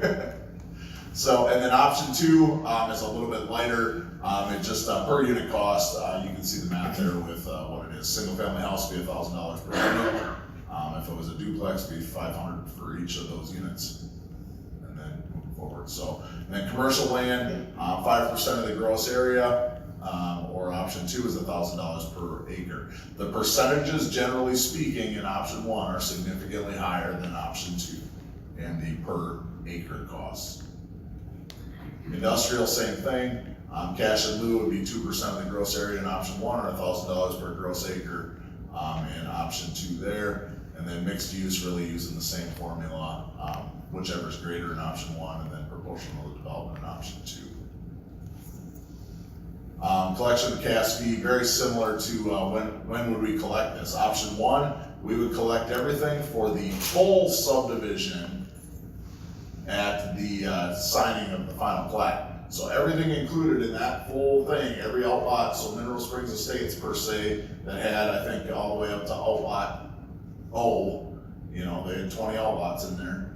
So, and then option 2 is a little bit lighter. It just per unit cost, you can see the math there with what it is. Single family house would be $1,000 per unit. If it was a duplex, it'd be $500 for each of those units. And then moving forward. So, and then commercial land, 5% of the gross area, or option 2 is $1,000 per acre. The percentages, generally speaking, in option 1 are significantly higher than option 2 and the per acre costs. Industrial, same thing. Cash in lieu would be 2% of the gross area in option 1, or $1,000 per gross acre in option 2 there. And then mixed use, really using the same formula, whichever is greater in option 1, and then proportional development in option 2. Collection of cash fee, very similar to when would we collect this? Option 1, we would collect everything for the full subdivision at the signing of the final plat. So everything included in that full thing, every outlot, so Mineral Springs Estates per se, that had, I think, all the way up to outlot O, you know, they had 20 outlots in there.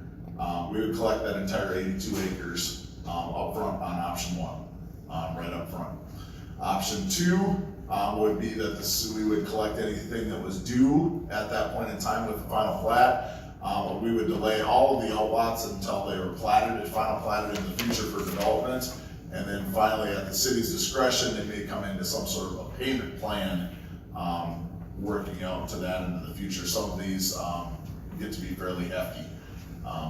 We would collect that entire 82 acres up front on option 1, right up front. Option 2 would be that we would collect anything that was due at that point in time with the final plat. We would delay all of the outlots until they were platted, final platted in the future for development. And then finally, at the city's discretion, they may come into some sort of a payment plan, working out to that into the future. Some of these get to be fairly hefty.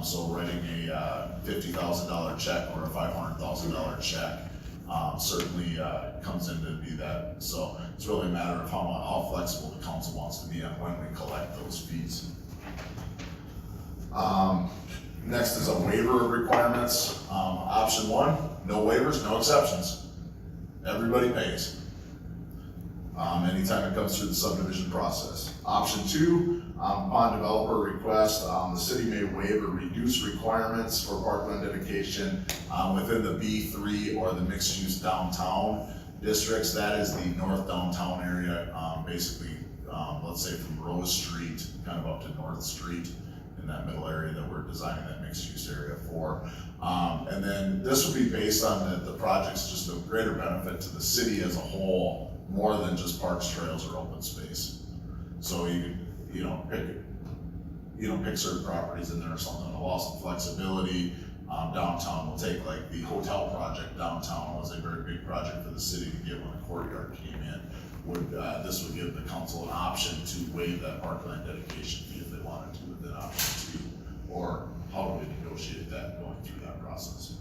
So writing a $50,000 check or a $500,000 check certainly comes in to be that. So it's really a matter of how flexible the council wants to be on when we collect those fees. Next is a waiver of requirements. Option 1, no waivers, no exceptions. Everybody pays. Anytime it comes through the subdivision process. Option 2, upon developer request, the city may waive or reduce requirements for parkland dedication within the B3 or the mixed use downtown districts. That is the north downtown area, basically, let's say from Rose Street, kind of up to North Street, in that middle area that we're designing that mixed use area for. And then this would be based on the project's just a greater benefit to the city as a whole, more than just parks, trails, or open space. So you could, pick certain properties in there or something, allow some flexibility. Downtown, we'll take like the hotel project downtown was a very big project for the city to get when the courtyard came in. This would give the council an option to waive that parkland dedication fee if they wanted to within option 2, or how do we negotiate that going through that process.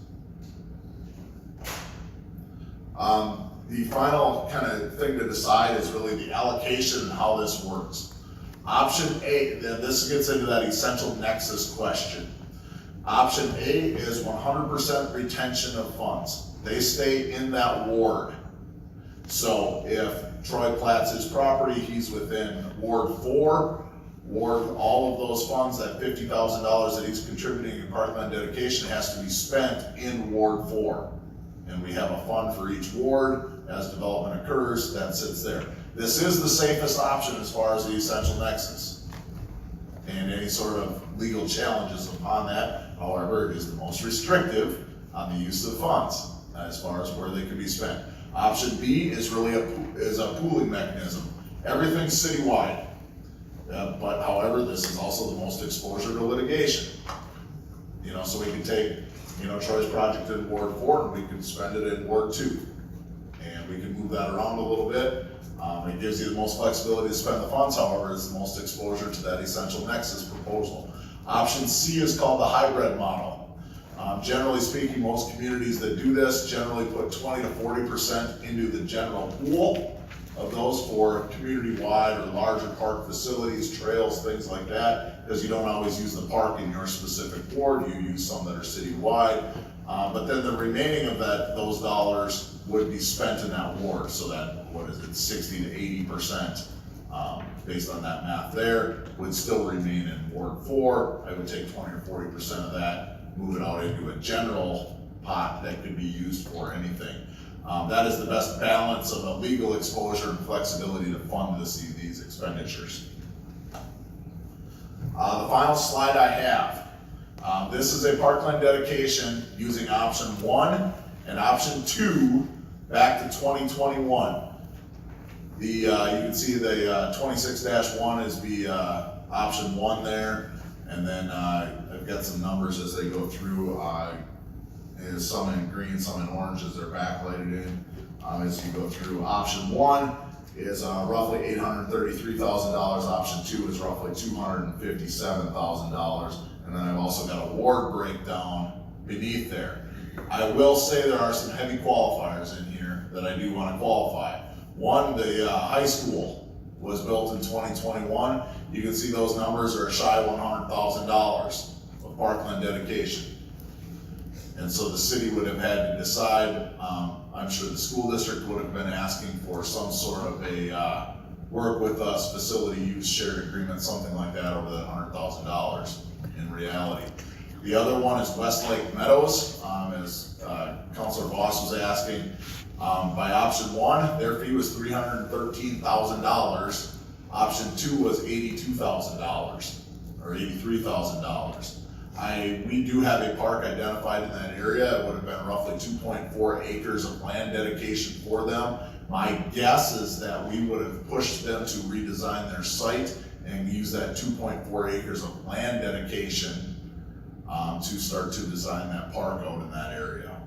The final kind of thing to decide is really the allocation and how this works. Option A, then this gets into that essential nexus question. Option A is 100% retention of funds. They stay in that ward. So if Troy plats his property, he's within Ward 4, all of those funds, that $50,000 that he's contributing in parkland dedication has to be spent in Ward 4. And we have a fund for each ward. As development occurs, that sits there. This is the safest option as far as the essential nexus. And any sort of legal challenges upon that, however, it is the most restrictive on the use of funds as far as where they can be spent. Option B is really a pooling mechanism. Everything's citywide. But however, this is also the most exposure to litigation. So we can take, Troy's project in Ward 4 and we can spend it in Ward 2. And we can move that around a little bit. It gives you the most flexibility to spend the funds, however, it's the most exposure to that essential nexus proposal. Option C is called the hybrid model. Generally speaking, most communities that do this generally put 20 to 40% into the general pool, of those for community-wide or larger park facilities, trails, things like that, because you don't always use the park in your specific ward, you use some that are citywide. But then the remaining of those dollars would be spent in that ward, so that, 60 to 80%, based on that math there, would still remain in Ward 4. I would take 20 or 40% of that, move it out into a general pot that could be used for anything. That is the best balance of a legal exposure and flexibility to fund these expenditures. The final slide I have, this is a parkland dedication using option 1 and option 2 back to 2021. You can see the 26-1 is the option 1 there, and then I've got some numbers as they go through. Is some in green, some in orange as they're backlighted in. As you go through, option 1 is roughly $833,000. Option 2 is roughly $257,000, and then I've also got a ward breakdown beneath there. I will say there are some heavy qualifiers in here that I do want to qualify. One, the high school was built in 2021. You can see those numbers are shy of $100,000 of parkland dedication. And so the city would have had to decide, I'm sure the school district would have been asking for some sort of a work with us, facility use shared agreement, something like that over that $100,000 in reality. The other one is Westlake Meadows, as Councilor Voss was asking. By option 1, their fee was $313,000. Option 2 was $82,000 or $83,000. We do have a park identified in that area. It would have been roughly 2.4 acres of land dedication for them. My guess is that we would have pushed them to redesign their site and use that 2.4 acres of land dedication to start to design that park out in that area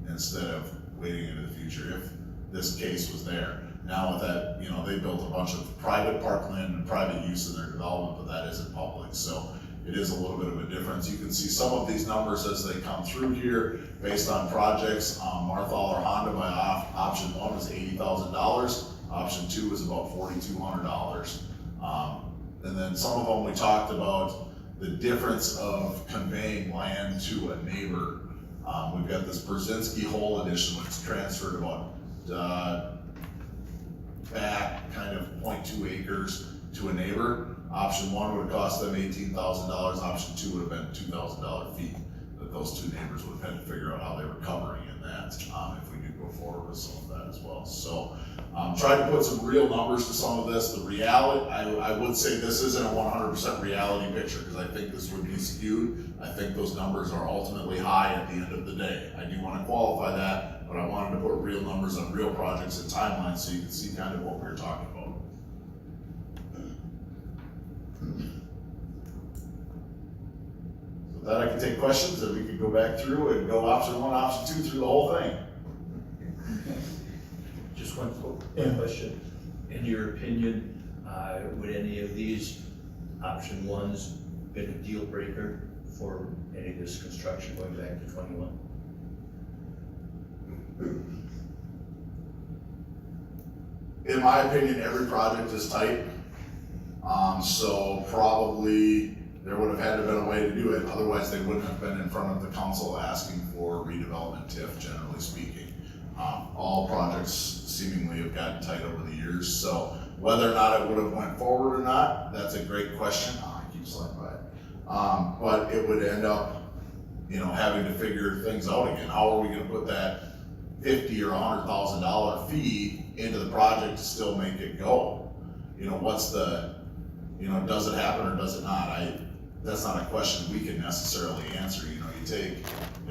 instead of waiting into the future if this case was there. Now with that, they built a bunch of private parkland and private use in their development, but that isn't public. So it is a little bit of a difference. You can see some of these numbers as they come through here based on projects. Marthaler Honda by option 1 was $80,000. Option 2 was about $4,200. And then some of them we talked about the difference of conveying land to a neighbor. We've got this Brzezinski Hole edition, which transferred about back kind of 0.2 acres to a neighbor. Option 1 would have cost them $18,000. Option 2 would have been $2,000 fee that those two neighbors would have had to figure out how they were covering in that if we do go forward with some of that as well. So trying to put some real numbers to some of this. The reality, I would say this isn't a 100% reality picture because I think this would be skewed. I think those numbers are ultimately high at the end of the day. I do want to qualify that, but I wanted to put real numbers on real projects and timelines so you can see kind of what we were talking about. So that I can take questions and we can go back through and go option 1, option 2 through the whole thing. Just one question. In your opinion, would any of these option 1s been a deal breaker for any of this construction going back to 21? In my opinion, every project is tight. So probably there would have had to have been a way to do it. Otherwise, they wouldn't have been in front of the council asking for redevelopment TIF, generally speaking. All projects seemingly have gotten tight over the years. So whether or not it would have went forward or not, that's a great question. I keep sliding by it. But it would end up, having to figure things out again. How are we going to put that $50,000 or $100,000 fee into the project to still make it go? What's the, does it happen or does it not? That's not a question we can necessarily answer. You take,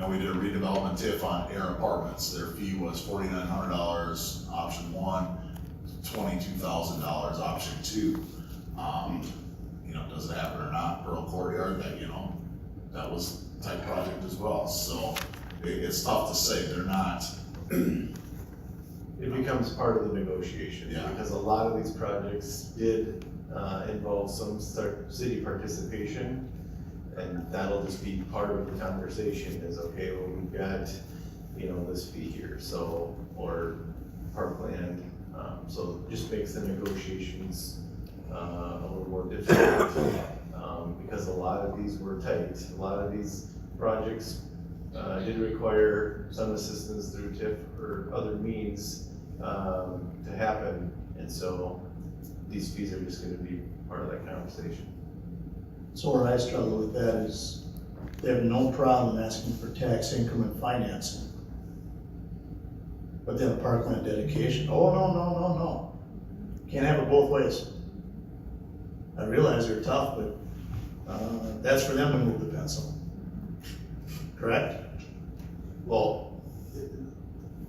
we did a redevelopment TIF on Air Apartments. Their fee was $4,900, option 1, $22,000, option 2. Does it happen or not? Pearl Courtyard, that was a type project as well. So it's tough to say. They're not. It becomes part of the negotiation, because a lot of these projects did involve some city participation, and that'll just be part of the conversation is, okay, well, we've got, this fee here, so, or parkland So it just makes the negotiations, a little more difficult, because a lot of these were tight. A lot of these projects, did require some assistance through TIF or other means, to happen. And so these fees are just gonna be part of that conversation. So where I struggle with that is they have no problem asking for tax increment financing. But then a parkland dedication, oh, no. Can't have it both ways. I realize they're tough, but, that's for them to move the pencil. Correct? Well,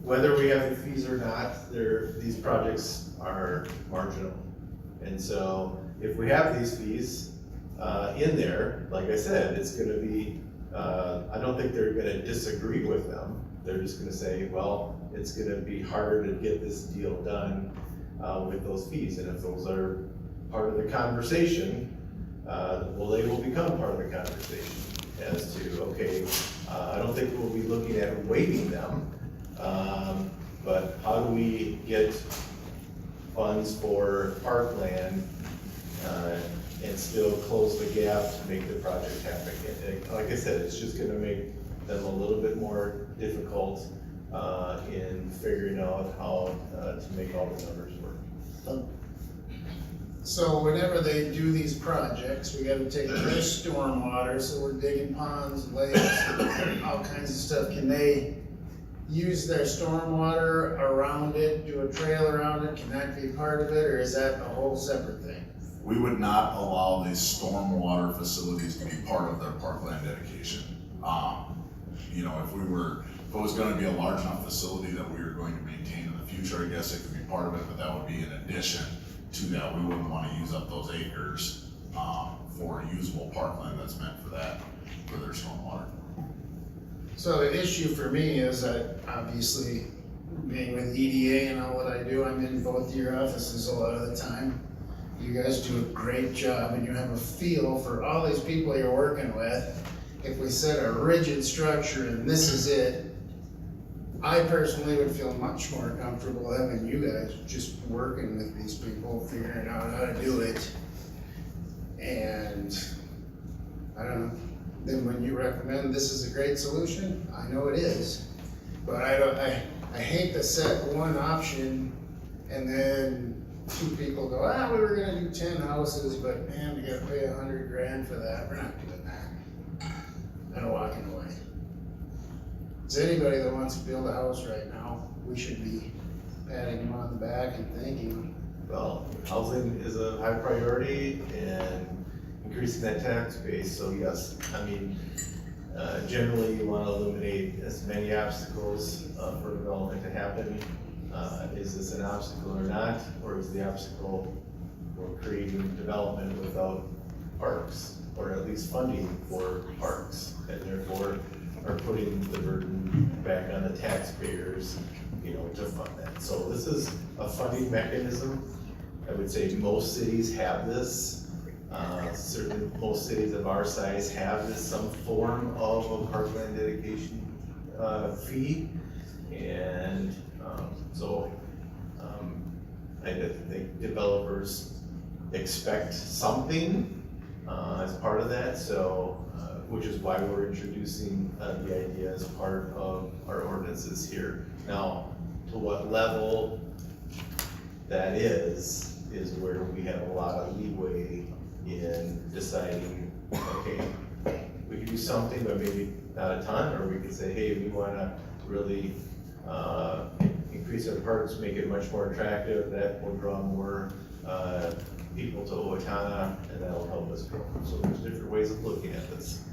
whether we have the fees or not, these projects are marginal. And so if we have these fees, in there, like I said, it's gonna be, I don't think they're gonna disagree with them. They're just gonna say, well, it's gonna be harder to get this deal done, with those fees. And if those are part of the conversation, well, they will become part of the conversation as to, okay, I don't think we'll be looking at waiving them, but how do we get funds for parkland, and still close the gap to make the project happen? Like I said, it's just gonna make them a little bit more difficult, in figuring out how, to make all the numbers work. So whenever they do these projects, we gotta take their stormwater, so we're digging ponds, lakes, all kinds of stuff. Can they use their stormwater around it, do a trail around it? Can that be part of it, or is that a whole separate thing? We would not allow these stormwater facilities to be part of their parkland dedication. You know, if it was gonna be a large enough facility that we were going to maintain in the future, I guess it could be part of it, but that would be in addition to that. We wouldn't wanna use up those acres, for usable parkland that's meant for that, for their stormwater. So the issue for me is that obviously, being with EDA and all what I do, I'm in both your offices a lot of the time. You guys do a great job and you have a feel for all these people you're working with. If we set a rigid structure and this is it, I personally would feel much more comfortable having you guys just working with these people, figuring out how to do it. And I don't know, then when you recommend this is a great solution, I know it is. But I hate to set one option and then two people go, we were gonna do 10 houses, but man, we gotta pay $100,000 for that. We're not doing that. And walking away. Is anybody that wants to build a house right now, we should be patting them on the back and thanking them. Well, housing is a high priority and increasing that tax base, so yes, I mean, generally you wanna eliminate as many obstacles, for development to happen. Is this an obstacle or not, or is the obstacle for creating development without parks, or at least funding for parks, and therefore are putting the burden back on the taxpayers, to fund that. So this is a funding mechanism. I would say most cities have this. Certainly most cities of our size have this, some form of a parkland dedication fee. And I think developers expect something as part of that, so which is why we're introducing the idea as part of our ordinances here. Now, to what level that is where we have a lot of leeway in deciding, okay, we can do something, but maybe not a ton, or we could say, hey, we wanna really increase our parks, make it much more attractive, that will draw more people to Owatonna, and that'll help us grow. So there's different ways of looking at this.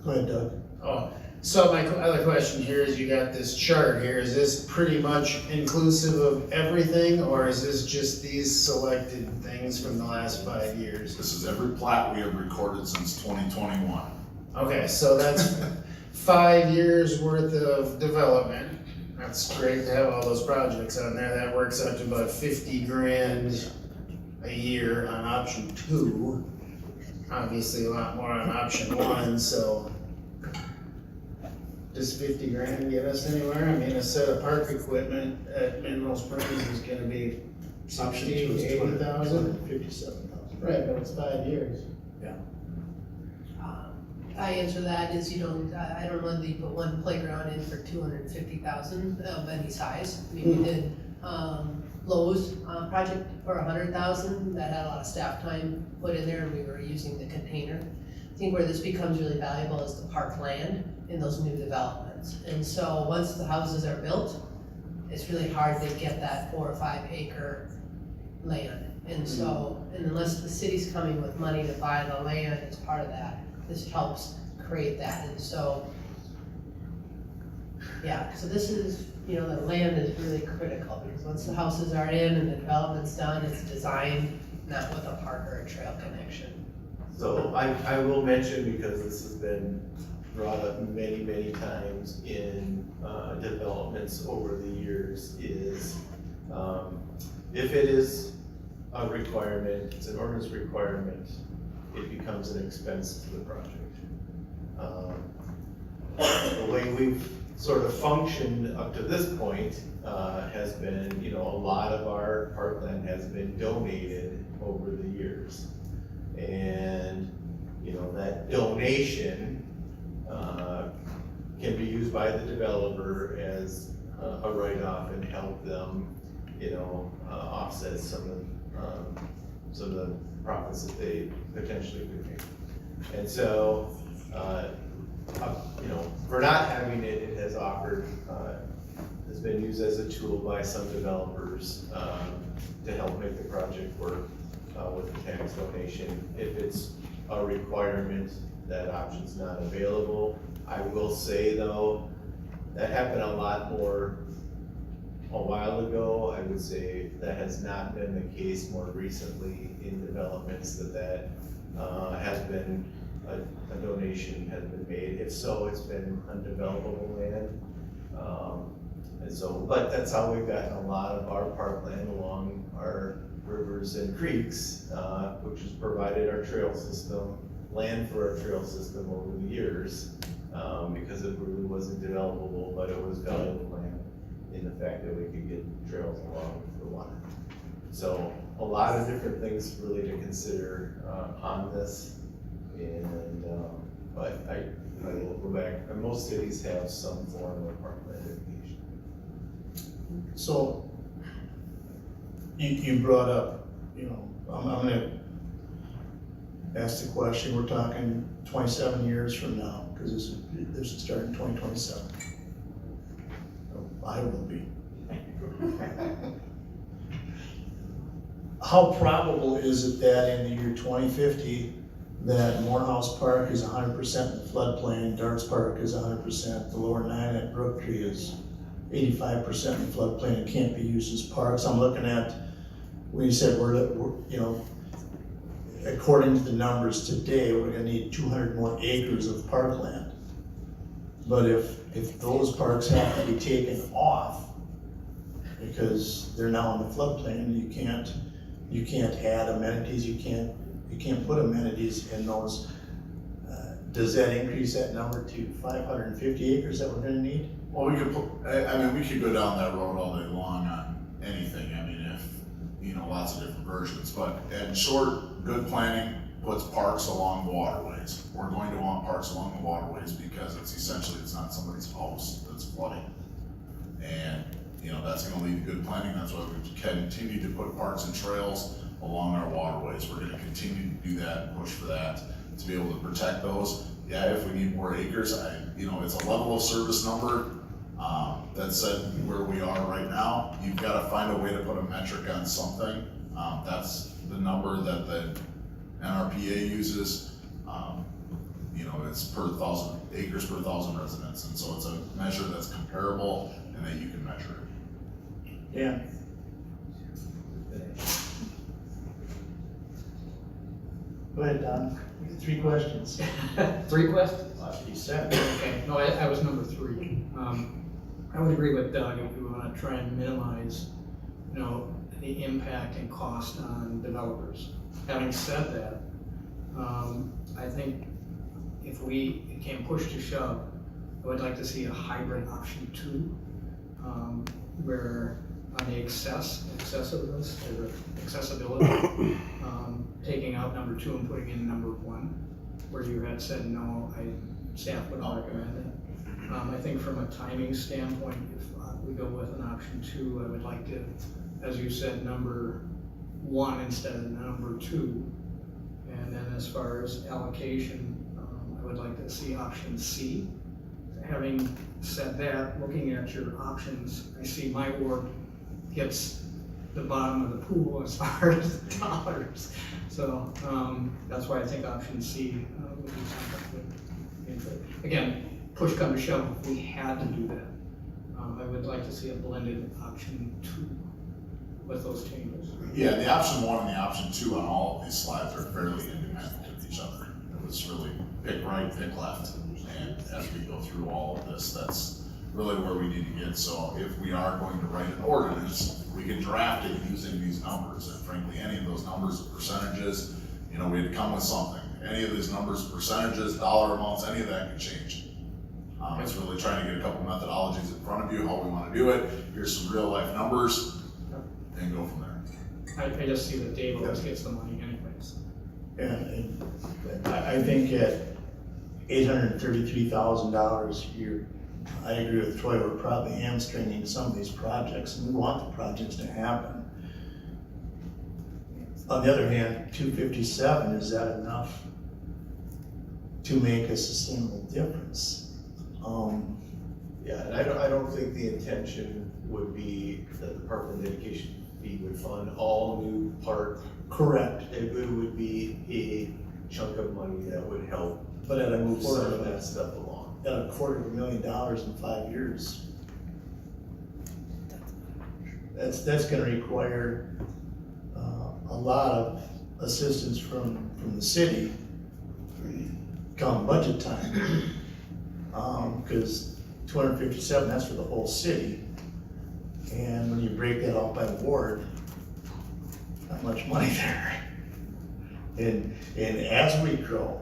Go ahead, Doug. Oh, so my other question here is, you got this chart here, is this pretty much inclusive of everything, or is this just these selected things from the last 5 years? This is every plat we have recorded since 2021. Okay, so that's 5 years worth of development. That's great to have all those projects on there. That works out to about $50,000 a year on option 2. Obviously a lot more on option 1, so does 50 grand get us anywhere? I mean, a set of park equipment at Mineral Springs is gonna be 60, 80,000? 57,000. Right, but it's 5 years. I answer that is you don't, I don't know whether you put one playground in for 250,000 of any size. I mean, we did, Lowe's, project for 100,000, that had a lot of staff time put in there, and we were using the container. I think where this becomes really valuable is the park land in those new developments. And so, once the houses are built, it's really hard to get that 4 or 5 acre land. And so, and unless the city's coming with money to buy the land as part of that, this helps create that. And so, yeah, so this is, you know, the land is really critical, because once the houses are in and the development's done, it's designed not with a park or a trail connection. So I will mention, because this has been brought up many, many times in developments over the years, is if it is a requirement, it's an ordinance requirement, it becomes an expense to the project. The way we've sort of functioned up to this point has been, you know, a lot of our parkland has been donated over the years. And, you know, that donation can be used by the developer as a write-off and help them, you know, offset some of the profits that they potentially could make. And so, you know, for not having it, it has has been used as a tool by some developers to help make the project work with the tax donation. If it's a requirement, that option's not available. I will say though, that happened a lot more a while ago. I would say that has not been the case more recently in developments, that has been a donation has been made. If so, it's been undevelopable land. And so, but that's how we've gotten a lot of our parkland along our rivers and creeks, which has provided our trail system, land for our trail system over the years, because it really wasn't developable, but it was valuable land in the fact that we could get trails along the water. So a lot of different things really to consider on this, and but I will go back, and most cities have some form of parkland dedication. So, you brought up, you know, I'm gonna ask the question, we're talking 27 years from now, because this will start in 2027. I will be. How probable is it that in the year 2050, that Morehouse Park is 100% in the floodplain, Darts Park is 100%, the lower 9 at Brooktree is 85% in the floodplain and can't be used as parks? I'm looking at, when you said we're, you know, according to the numbers today, we're gonna need 200 more acres of parkland. But if those parks have to be taken off because they're now in the floodplain, you can't add amenities, you can't put amenities in those. Does that increase that number to 550 acres that we're gonna need? Well, we could put, I mean, we could go down that road all day long on anything. I mean, if, you know, lots of different versions, but in short, good planning puts parks along the waterways. We're going to want parks along the waterways because it's essentially, it's not somebody's house that's flooding. And, you know, that's gonna lead to good planning. That's why we continue to put parks and trails along our waterways. We're gonna continue to do that and push for that, to be able to protect those. Yeah, if we need more acres, you know, it's a level of service number. That said, where we are right now, you've gotta find a way to put a metric on something. That's the number that the NRPA uses. You know, it's per 1,000 acres per 1,000 residents, and so it's a measure that's comparable and that you can measure it. Yeah. Go ahead, Don. 3 questions. 3 questions? You said. Okay, no, I was number 3. I would agree with Doug, if we wanna try and minimize, you know, the impact and cost on developers. Having said that, I think if we can push to shove, I would like to see a hybrid option 2, where on the accessibility, taking out number 2 and putting in number 1, where you had said no, staff would recommend it. I think from a timing standpoint, if we go with an option 2, I would like to, as you said, number 1 instead of number 2. And then as far as allocation, I would like to see option C. Having said that, looking at your options, I see my ward hits the bottom of the pool as far as dollars. So that's why I think option C would be something that, again, push come to shove, if we had to do that. I would like to see a blended option 2 with those changes. Yeah, the option 1 and the option 2 on all of these slides are fairly independent of each other. It was really pick right, pick left. And as we go through all of this, that's really where we need to get. So if we are going to write an ordinance, we can draft it using these numbers. And frankly, any of those numbers or percentages, we'd come with something. Any of these numbers, percentages, dollar amounts, any of that could change. It's really trying to get a couple methodologies in front of you, how we want to do it. Here's some real life numbers, and go from there. I just see that Dave always gets the money anyways. And I think at $833,000 a year, I agree with Troy, we're probably hamstringing some of these projects, and we want the projects to happen. On the other hand, 257, is that enough to make a sustainable difference? Yeah, and I don't think the intention would be that the Parkland dedication fee would fund all new park. Correct. It would be a chunk of money that would help But at a move some quarter of that stuff along. At $250,000 in 5 years. That's gonna require a lot of assistance from the city come budget time. Cause 257, that's for the whole city. And when you break that out by ward, not much money there. And as we grow,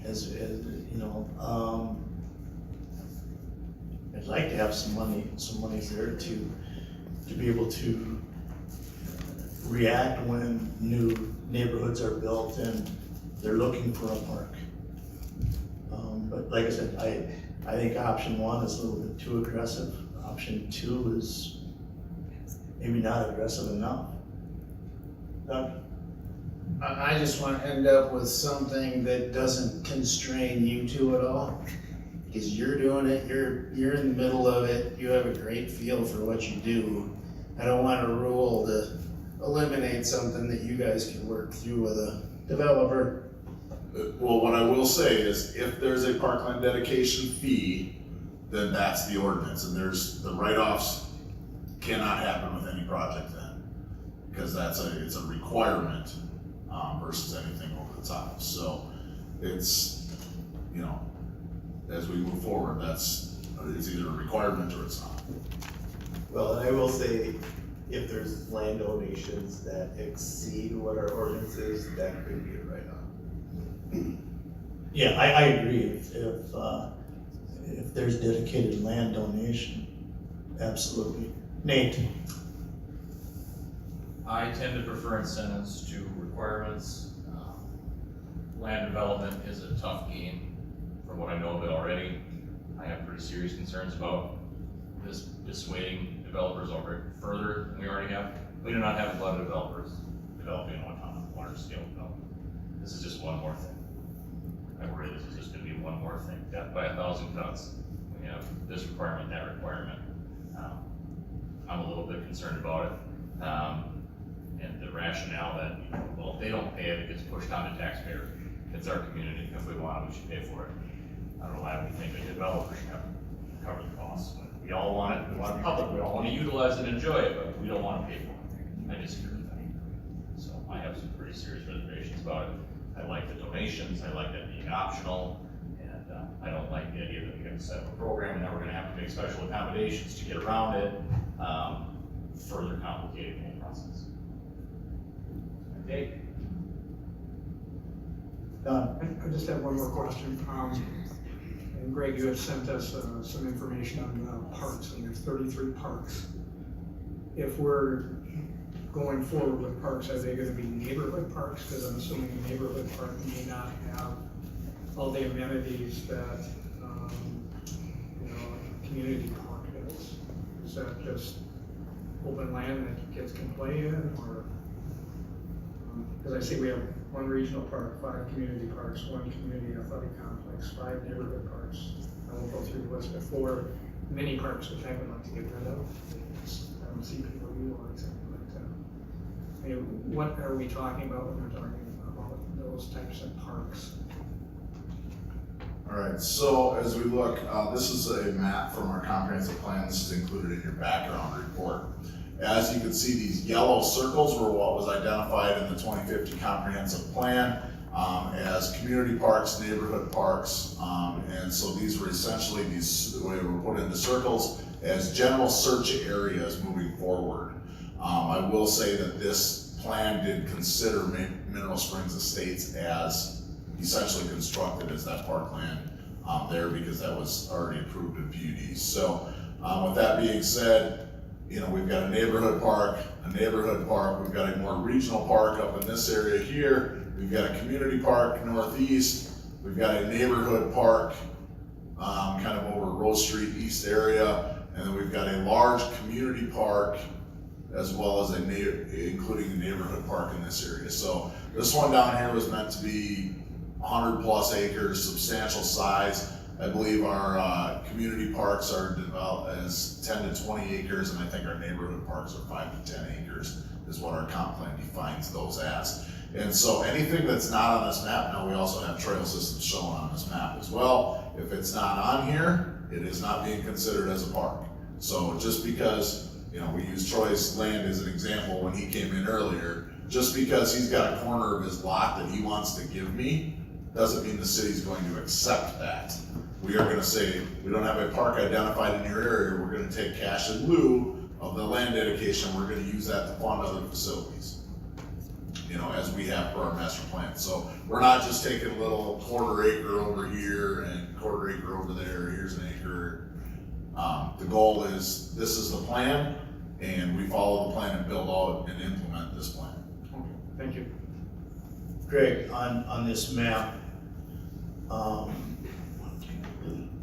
as I'd like to have some money there to be able to react when new neighborhoods are built and they're looking for a park. But like I said, I think option 1 is a little bit too aggressive. Option 2 is maybe not aggressive enough. Doug? I just want to end up with something that doesn't constrain you two at all. Because you're doing it, you're in the middle of it, you have a great feel for what you do. I don't want a rule to eliminate something that you guys can work through with a developer. Well, what I will say is, if there's a Parkland dedication fee, then that's the ordinance, and the write-offs cannot happen with any project then, because it's a requirement versus anything over the top. So it's, as we move forward, it's either a requirement or it's not. Well, and I will say, if there's land donations that exceed what our ordinance is, that could be a write-off. Yeah, I agree. If there's dedicated land donation, absolutely. Nate? I tend to prefer incentives to requirements. Land development is a tough game. From what I know of it already, I have pretty serious concerns about this dissuading developers over further than we already have. We do not have a lot of developers developing on large scale development. This is just one more thing. I worry this is just gonna be one more thing. Death by 1,000 cuts. We have this requirement, that requirement. I'm a little bit concerned about it. And the rationale that, well, if they don't pay it, it gets pushed on the taxpayer. It's our community. If we want it, we should pay for it. I don't know why we think a developer should have to cover the costs. We all want it, we want it public, we all want to utilize it and enjoy it, but we don't want to pay for it. I disagree with that. So I have some pretty serious reservations about it. I like the donations, I like that being optional, and I don't like the idea that we're gonna set up a program and then we're gonna have to make special accommodations to get around it, further complicating the whole process. Okay. Don? I just have one more question. and Greg, you had sent us some information on parks, and there's 33 parks. If we're going forward with parks, are they gonna be neighborhood parks? Because I'm assuming a neighborhood park may not have all the amenities that, a community park does. Is that just open land that kids can play in, or? Because I see we have 1 regional park, 5 community parks, 1 community athletic complex, 5 neighborhood parks. I won't go through the list, but 4 mini parks, which I would like to get rid of. I don't see people utilize it, but, I mean, what are we talking about when we're talking about those types of parks? All right, so as we look, this is a map from our comprehensive plan. This is included in your background report. As you can see, these yellow circles were what was identified in the 2050 comprehensive plan as community parks, neighborhood parks, and so these were essentially the way we were put into circles as general search areas moving forward. I will say that this plan did consider Mineral Springs Estates as essentially constructed as that parkland there, because that was already approved in PUDs. So with that being said, we've got a neighborhood park, we've got a more regional park up in this area here, we've got a community park northeast, we've got a neighborhood park kind of over Rose Street East area, and then we've got a large community park as well as including a neighborhood park in this area. So this one down here was meant to be 100+ acres, substantial size. I believe our community parks are developed as 10 to 20 acres, and I think our neighborhood parks are 5 to 10 acres is what our comp plan defines those as. And so anything that's not on this map, now we also have trail systems shown on this map as well. If it's not on here, it is not being considered as a park. So just because, we use Troy's land as an example when he came in earlier, just because he's got a corner of his lot that he wants to give me, doesn't mean the city's going to accept that. We are gonna say, we don't have a park identified in your area, we're gonna take cash in lieu of the land dedication, we're gonna use that to fund other facilities. As we have for our master plan. So we're not just taking a little quarter acre over here and quarter acre over there, here's an acre. The goal is, this is the plan, and we follow the plan and build out and implement this plan. Okay, thank you. Greg, on this map,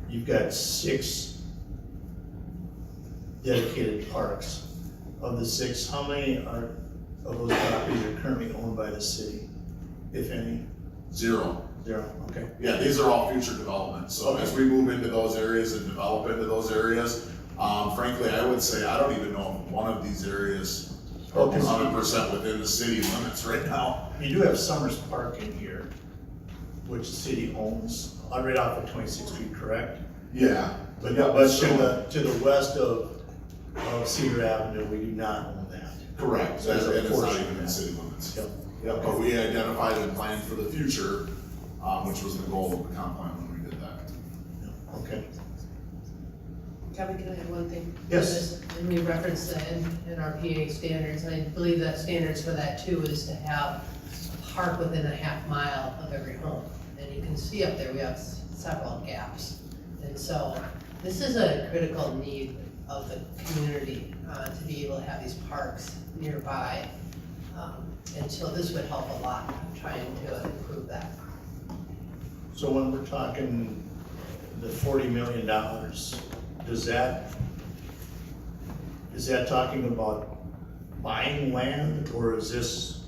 you've got 6 dedicated parks. Of the 6, how many of those properties are currently owned by the city, if any? 0. 0, okay. Yeah, these are all future developments. So as we move into those areas and develop into those areas, frankly, I would say, I don't even know if one of these areas are 100% within the city limits right now. You do have Summers Park in here, which the city owns, right off of 26th Street, correct? Yeah. But to the west of Cedar Avenue, we do not own that. Correct, So there's a and it's not portion even of in that. city limits. Yep. Yep, but we identified and planned for the future, which was the goal of the comp plan when we did that. Okay. Kevin, can I add one thing? Yes. And we referenced the NRPA standards, and I believe that standards for that too is to have a park within a half mile of every home. And you can see up there, we have several gaps. And so this is a critical need of the community to be able to have these parks nearby. And so this would help a lot trying to improve that. So when we're talking the $40 million, is that talking about buying land, or is this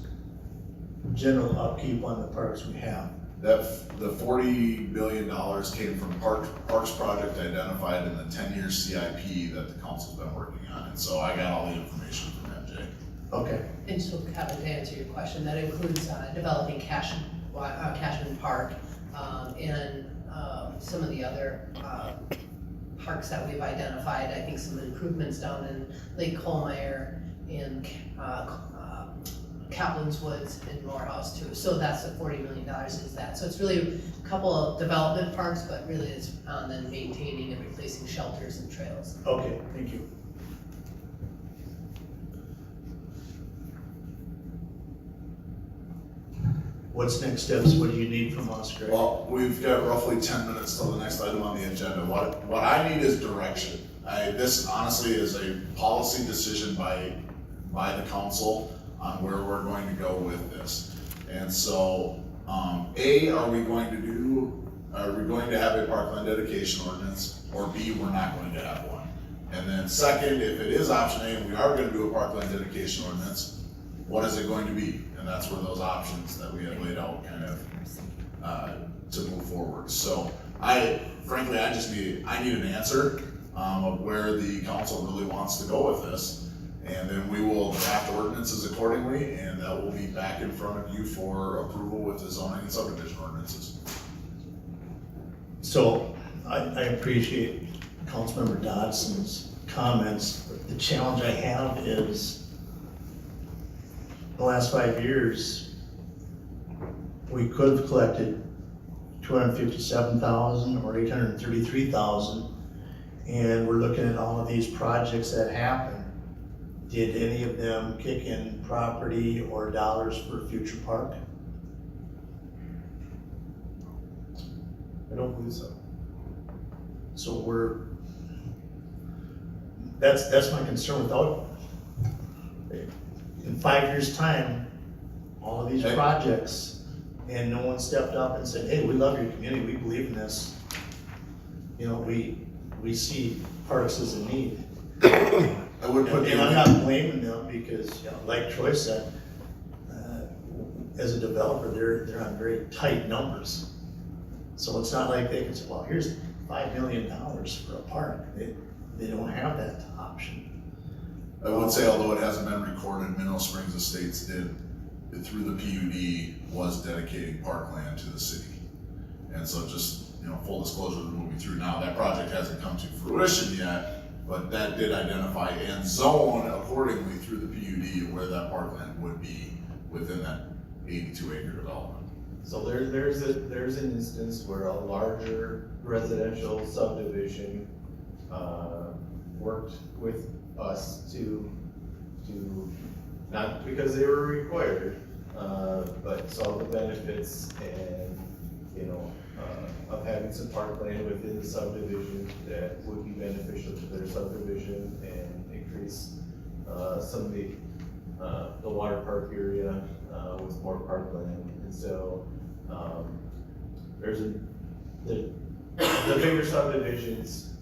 general upkeep on the parks we have? The $40 million came from Parks Project identified in the 10-year CIP that the council's been working on, and so I got all the information from MJ. Okay. And so, Kevin, to answer your question, that includes developing Cashman Park and some of the other parks that we've identified. I think some improvements down in Lake Colmeyer and Kaplan's Woods and Morehouse too. So that's the $40 million is that. So it's really a couple of development parks, but really it's on then maintaining and replacing shelters and trails. Okay, thank you. what's next steps? What do you need from us, Greg? Well, we've got roughly 10 minutes till the next item on the agenda. What I need is direction. This honestly is a policy decision by the council on where we're going to go with this. And so, A, are we going to have a parkland dedication ordinance, or B, we're not going to have one? And then second, if it is option A and we are gonna do a parkland dedication ordinance, what is it going to be? And that's where those options that we have laid out kind of, to move forward. So frankly, I need an answer, of where the council really wants to go with this. And then we will draft ordinances accordingly, and that will be back in front of you for approval with the zoning and subdivision ordinances. So I appreciate Councilmember Dodson's comments. The challenge I have is the last 5 years, we could have collected 257,000 or 833,000, and we're looking at all of these projects that happened. Did any of them kick in property or dollars for a future park? I don't believe so. So that's my concern. Without, in 5 years' time, all of these projects, and no one stepped up and said, hey, we love your community, we believe in this. You know, we see parks as a need. I would put And I'm not blaming them because, you know, like Troy said, as a developer, they're on very tight numbers. So it's not like they can say, well, here's $5 million for a park. They don't have that option. I would say, although it hasn't been recorded, Mineral Springs Estates did, through the PUD, was dedicating parkland to the city. And so just, full disclosure, we're moving through now, that project hasn't come to fruition yet, but that did identify and zone accordingly through the PUD where that parkland would be within that 82-acre development. So there's an instance where a larger residential subdivision worked with us to not because they were required, but saw the benefits and, of having some parkland within the subdivision that would be beneficial to their subdivision and increase some of the water park area with more parkland. And so the bigger subdivisions,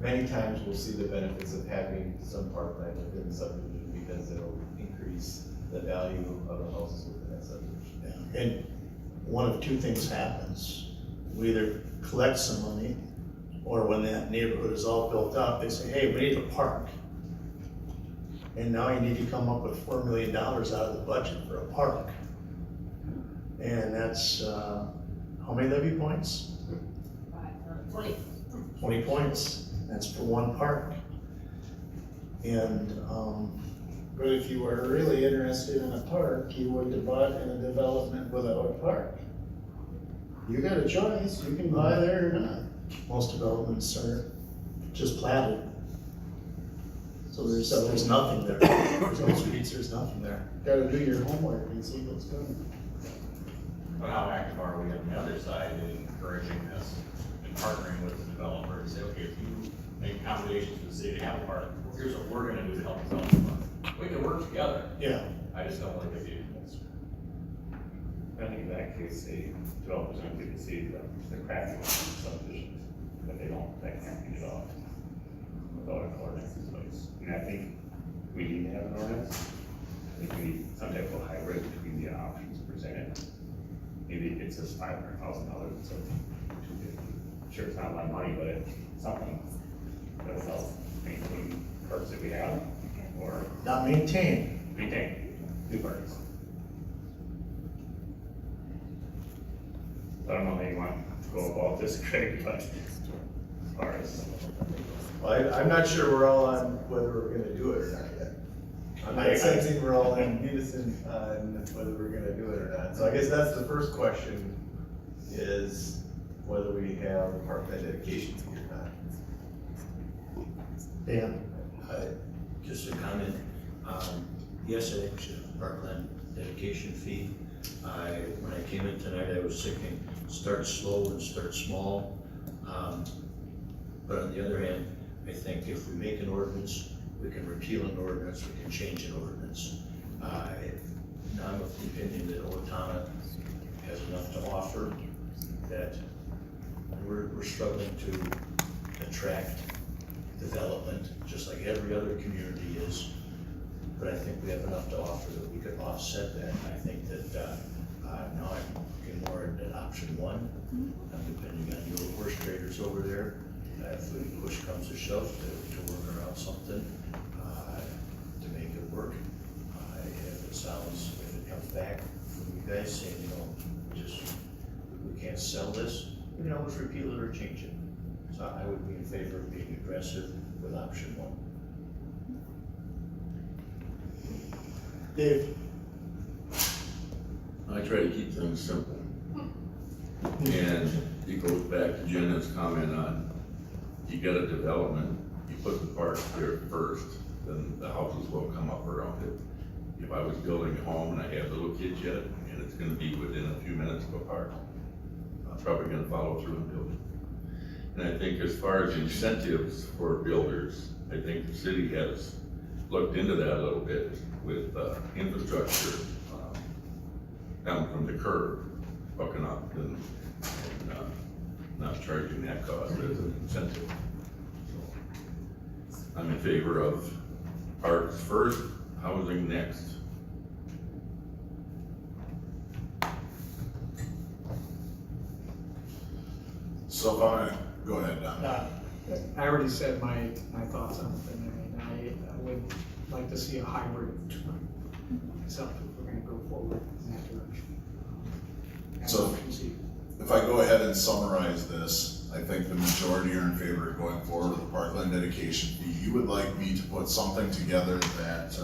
many times we'll see the benefits of having some parkland within the subdivision because it'll increase the value of the houses within that subdivision. And one of two things happens. We either collect some money, or when that neighborhood is all built up, they say, hey, we need a park. And now you need to come up with $4 million out of the budget for a park. And that's, how many levy points? 20 points. That's for one park. And, But if you were really interested in a park, you wouldn't have bought in a development without a park. You got a choice, you can buy there or not. most developments are just platted. So there's nothing there. There's no streets, there's nothing there. Gotta do your homework and see what's coming. But how active are we on the other side in encouraging this and partnering with the developer to say, okay, if you make accommodations for the city to have a park, here's what we're gonna do to help develop the park. We can work together. Yeah. I just don't like it. I think in that case, the developers don't get to see the cracking subdivisions, but they don't, that can't be developed without an ordinance in place. And I think we need to have an ordinance. I think we need some type of hybrid between the options presented. Maybe it says $500,000 instead of $250,000. Sure, it's not a lot of money, but it's something that'll help maintain parks that we have, or Not maintain. new parks. I don't know how you want to go about this, Craig, but as far as. Well, I'm not sure we're all on whether we're gonna do it or not yet. I'm not sensing we're all in unison on whether we're gonna do it or not. So I guess that's the first question, is whether we have a parkland dedication fee or not. Dan? Just a comment, yes, I think we should have a parkland dedication fee. When I came in tonight, I was thinking, start slow and start small. But on the other hand, I think if we make an ordinance, we can repeal an ordinance, we can change an ordinance. Now I'm of the opinion that Owatonna has enough to offer that we're struggling to attract development, just like every other community is. But I think we have enough to offer that we could offset that. And I think that now I'm looking more at option one. I'm depending on your horse traders over there. If push comes to shove to work around something to make it work. If it comes back from you guys saying, we can't sell this, we can always repeal it or change it. So I would be in favor of being aggressive with option one. Dave? I try to keep things simple. And it goes back to Jenna's comment on, you get a development, you put the park there first, then the houses will come up around it. If I was building a home and I have little kids yet, and it's gonna be within a few minutes of a park, I'm probably gonna follow through and build it. And I think as far as incentives for builders, I think the city has looked into that a little bit with infrastructure down from the curb, hooking up and not charging that cost as an incentive. So I'm in favor of parks first, housing next. So if I, go ahead, Don. I already said my thoughts on it, and I mean, I would like to see a hybrid myself if we're gonna go forward in that direction. So if I go ahead and summarize this, I think the majority are in favor of going forward with the parkland dedication fee. You would like me to put something together that,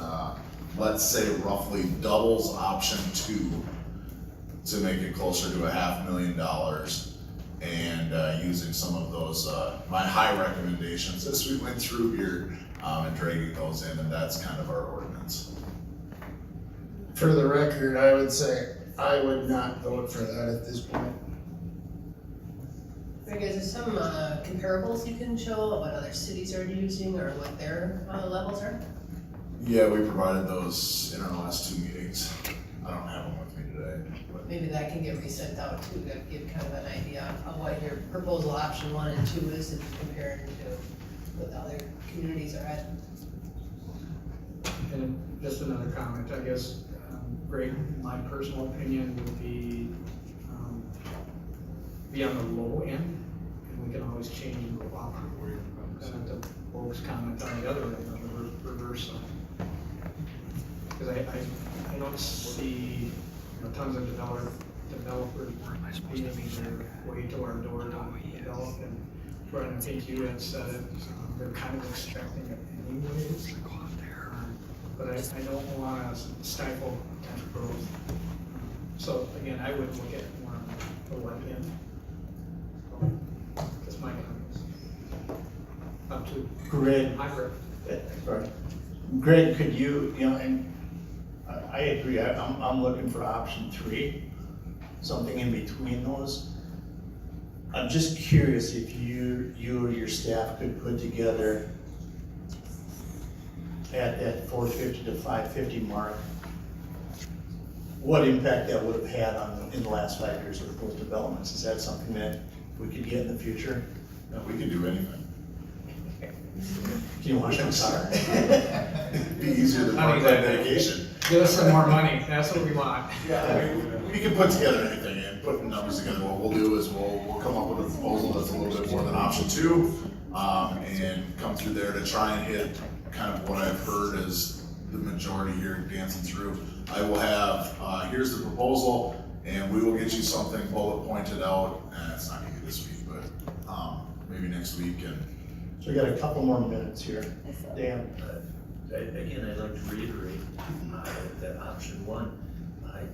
let's say roughly doubles option 2 to make it closer to $500,000. And using some of those, my high recommendations as we went through here, and dragging those in, and that's kind of our ordinance. For the record, I would say I would not vote for that at this point. I guess there's some comparables you can show of what other cities are using or what their levels are? Yeah, we provided those in our last 2 meetings. I don't have them with me today. Maybe that can get resent out too, to give kind of an idea of what your proposal option 1 and 2 is, and compare it to what the other communities are at. And just another comment, I guess, Greg, my personal opinion would be on the low end, and we can always change and go up. And the folks comment on the other end, on the reverse side. Because I don't see, tons of developers beating their way to our door to develop, and Brian, I think you had said it, they're kind of expecting it anyways. But I don't wanna stifle potential growth. So again, I would look at more on the left end. So, that's my comments. Up to Greg. hybrid. Sorry. Greg, could you, and I agree, I'm looking for option 3, something in between those. I'm just curious if you or your staff could put together at that 450 to 550 mark, what impact that would have had in the last 5 years of those developments. Is that something that we could get in the future? No, we can do anything. Do you want to start? It'd be easier than parkland dedication. Give us some more money, that's what we want. Yeah, I mean, we can put together anything and put the numbers together. What we'll do is we'll come up with a proposal that's a little bit more than option 2, and come through there to try and hit kind of what I've heard is the majority here dancing through. I will have, here's the proposal, and we will get you something bullet pointed out, and it's not gonna be this week, but maybe next week. And So we got a couple more minutes here. Dan? Again, I'd like to reiterate that option 1,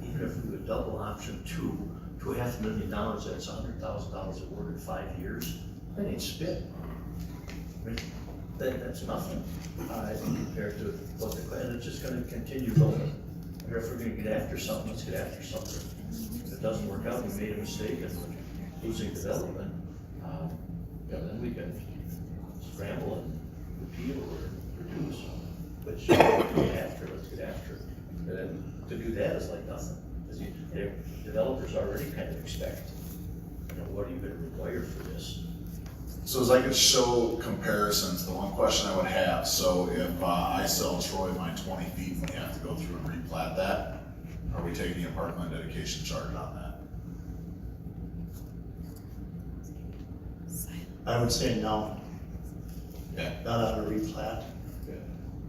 even if we would double option 2 to $500,000, that's $100,000 awarded 5 years. That ain't spit. I mean, that's nothing compared to what and it's just gonna continue going. if we're gonna get after something, let's get after something. If it doesn't work out, we made a mistake and we're losing development, then we can scramble and repeal or reduce. But let's get after it. And then to do that is like nothing. Because developers already kind of expect, what are you gonna require for this? So as I could show comparisons, the one question I would have, so if I sell Troy my 20 feet and we have to go through and replat that, are we taking a parkland dedication charge on that? I would say no. Yeah. Not on a replat.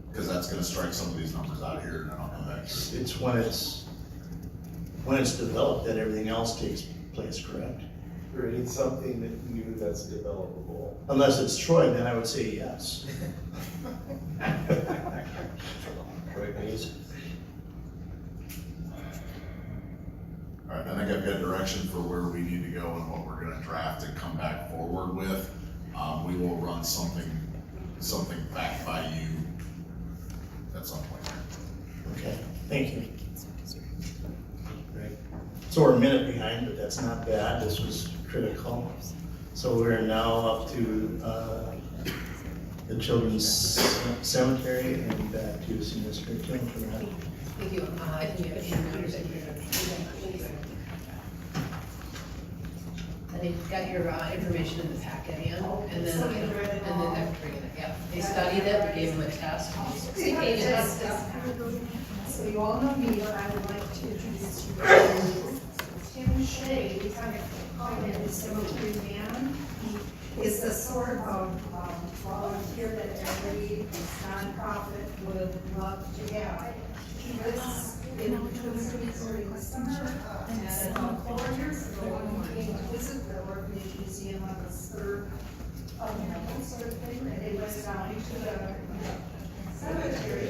Because that's gonna strike some of these numbers out here and then I'll come back to it. It's when it's developed that everything else takes place, correct? Create something new that's developable. Unless it's Troy, then I would say yes. Troy pays. All right, I think I've got direction for where we need to go and what we're gonna draft and come back forward with. We will run something back by you at some point. Okay, thank you. So we're a minute behind, but that's not bad. This was critical. So we're now up to the Children's Cemetery and back to Senior Street. For that. Thank you. I think you have numbers in here. They got your information in the packet, Ann, and then they're bringing it, yeah. They studied it, we gave them a test. So you all know me, but I would like to introduce you to Tim Shea. We kind of call him the cemetery man. He is the sort of volunteer that every nonprofit would love to have. He lives in Twin Cities during the summer, and about 4 years ago, he came to visit the Orphanage Museum on the third level sort of thing, and they went down to the cemetery.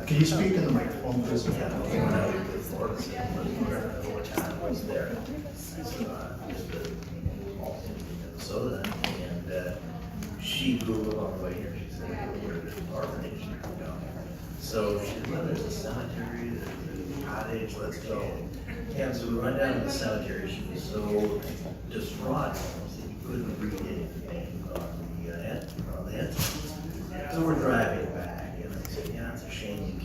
Can you speak in the microphone, please? Minnesota, and she grew up on the way here. She said, "We're the orphanage down there." So she said, "Well, there's a cemetery, there's a cottage, let's go." And so we went down to the cemetery. She was so distraught that you couldn't read anything on the entrance. So we're driving back, and I said, "Yeah, it's a shame you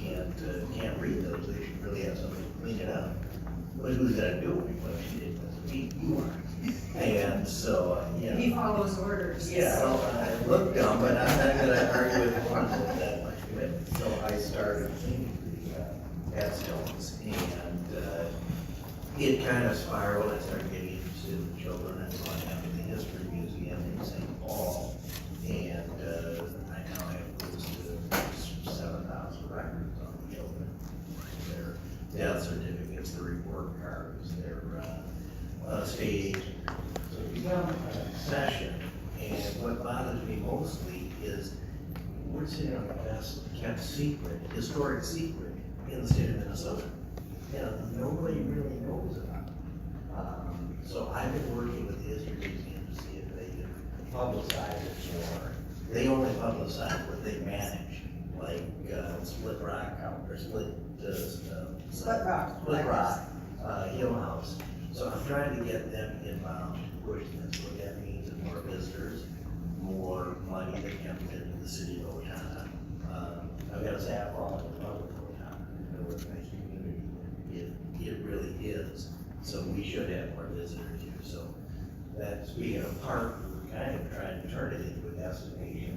can't read those. They should really have somebody clean it up." But who's gonna do it? Well, she didn't. You are. And so, He follows orders. Yeah, I look dumb, but I'm not gonna argue with one that much. So I started cleaning the headstones, and it kind of spiraled. I started getting interested in the children. I went down to the History Museum in St. Paul, and I now have close to 7,000 records on the children. Their death certificates, their report cards, their state agent. So we become an obsession, and what bothers me mostly is we're sitting on the best kept secret, historic secret in the state of Minnesota. Nobody really knows about it. So I've been working with the History Museum to see if they can publicize it more. They only publicize what they manage, like Split Rock, or Split Rock, Hill House. So I'm trying to get them inbound, push this. What that means is more visitors, more money that comes into the city of Owatonna. I've got a staff all in the public of Owatonna. It's a nice community. It really is. So we should have more visitors here. So that's being a park, we're kind of trying to turn it into a destination.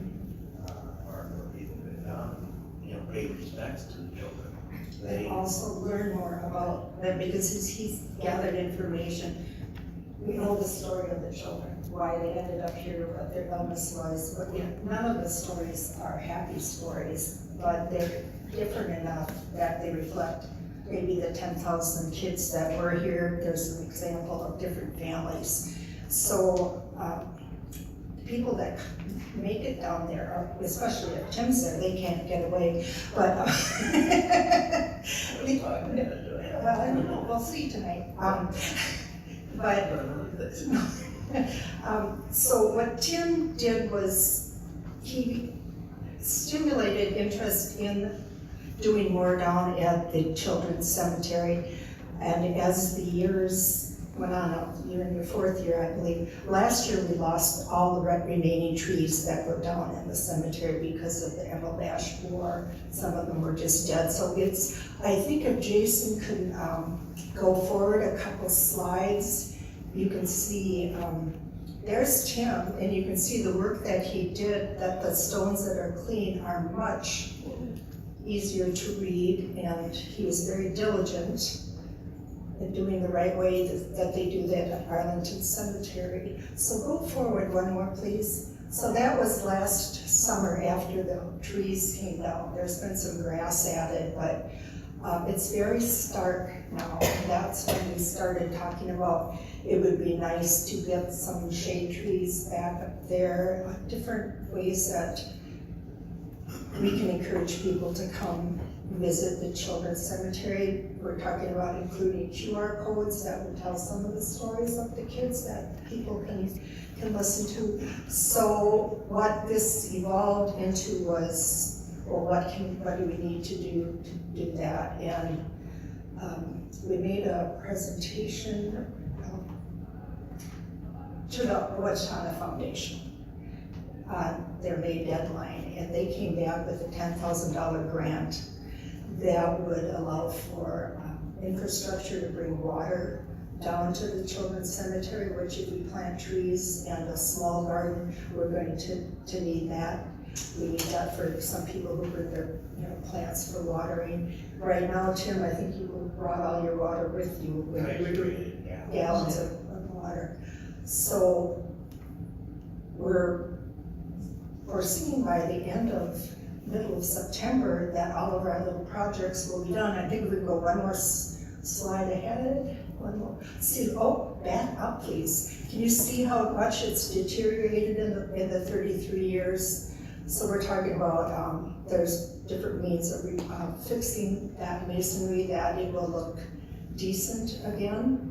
Or more people can come, pay respects to the children. They also learn more about them because he's gathered information. We know the story of the children, why they ended up here, what their illness was, but none of the stories are happy stories, but they're different enough that they reflect maybe the 10,000 kids that were here. There's an example of different families. So people that make it down there, especially if Tim's there, they can't get away, but well, I don't know, we'll see tonight. But this. So what Tim did was, he stimulated interest in doing more down at the children's cemetery. And as the years went on, you're in your fourth year, I believe. Last year, we lost all the remaining trees that were down in the cemetery because of the Emerald-Ash War. Some of them were just dead. So it's, I think if Jason could go forward a couple slides, you can see, there's Tim, and you can see the work that he did, that the stones that are clean are much easier to read, and he was very diligent in doing the right way that they do that at Arlington Cemetery. So go forward one more, please. So that was last summer after the trees came down. There's been some grass added, but it's very stark now. That's when we started talking about it would be nice to get some shade trees back up there, different ways that we can encourage people to come visit the children's cemetery. We're talking about including QR codes that would tell some of the stories of the kids that people can listen to. So what this evolved into was, well, what do we need to do that? And we made a presentation to the Owatonna Foundation on their May deadline, and they came back with a $10,000 grant that would allow for infrastructure to bring water down to the children's cemetery, which if we plant trees and a small garden, we're going to need that. We need that for some people who bring their plants for watering. Right now, Tim, I think you brought all your water with you when you were doing gallons of water. So we're foreseeing by the middle of September that all of our little projects will be done. I think we go one more slide ahead, one more. See, back up please. Can you see how much it's deteriorated in the 33 years? So we're talking about, there's different means of fixing that masonry, that it will look decent again.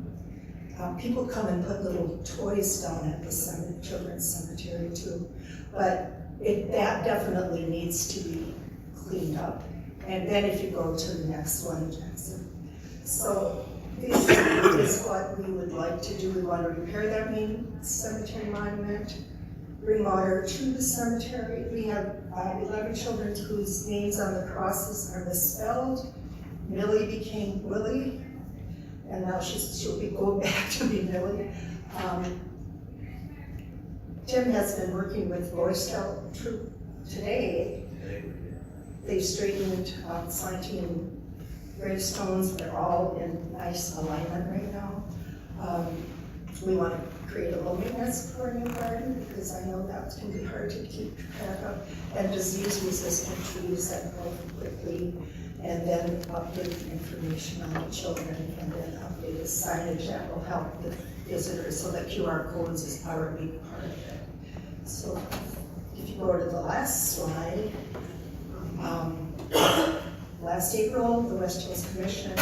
People come and put little toys down at the children's cemetery too, but that definitely needs to be cleaned up. And then if you go to the next one, Jackson. So this is what we would like to do. We want to repair that main cemetery monument, bring water to the cemetery. We have 11 children whose names on the crosses are misspelled. Millie became Willie, and now she'll be going back to be Millie. Tim has been working with Boy Scout Troop today. They straightened 19 gravestones. They're all in nice alignment right now. We want to create a loneliness for a new garden because I know that can be hard to keep track of. And disease-resistant trees that grow quickly. And then update information on the children, and then update the signage that will help the visitors, so that QR codes are a big part of it. So if you go to the last slide, last April, the West Hills Commission,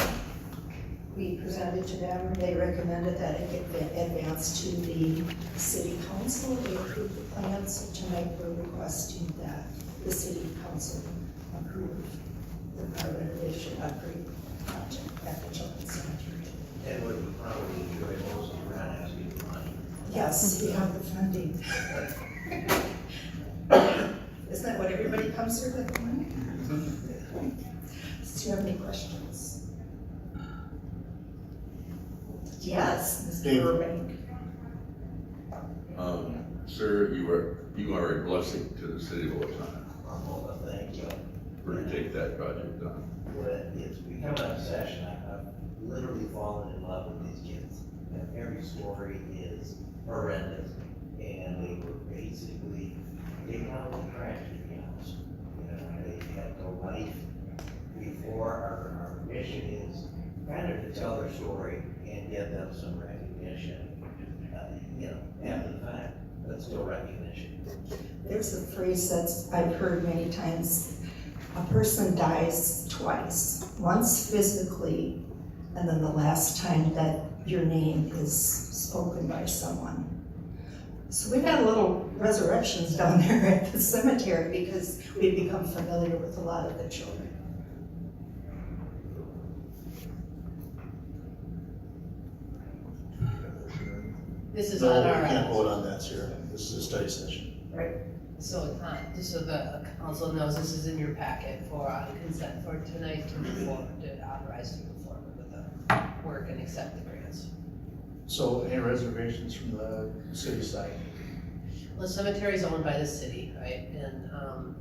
we presented to them, they recommended that it get advanced to the city council. They approved the plan, so tonight we're requesting that the city council approve our renovation upgrade project at the children's cemetery. And what we probably enjoy most is we're not asking for money. Yes, we have the funding. Isn't that what everybody comes here with, money? Do you have any questions? Yes, Mr. Burbank. Sir, you are a blessing to the city of Owatonna. Well, thank you. For to take that project done. It's become an obsession. I've literally fallen in love with these kids. And every story is horrendous. And they were basically taken out of the trash, to be honest. They had no life before. Our mission is kind of to tell their story and get them some recognition, after the fact, but still recognition. There's a phrase that I've heard many times. A person dies twice, once physically, and then the last time that your name is spoken by someone. So we've had little resurrections down there at the cemetery because we've become familiar with a lot of the children. This is No, on we our. can't vote on that, Sarah. This is a study session. Right. So, just so the council knows, this is in your packet for consent for tonight to move forward, to authorize to move forward with the work and accept the grants. So any reservations from the city side? Well, the cemetery is owned by the city, right? And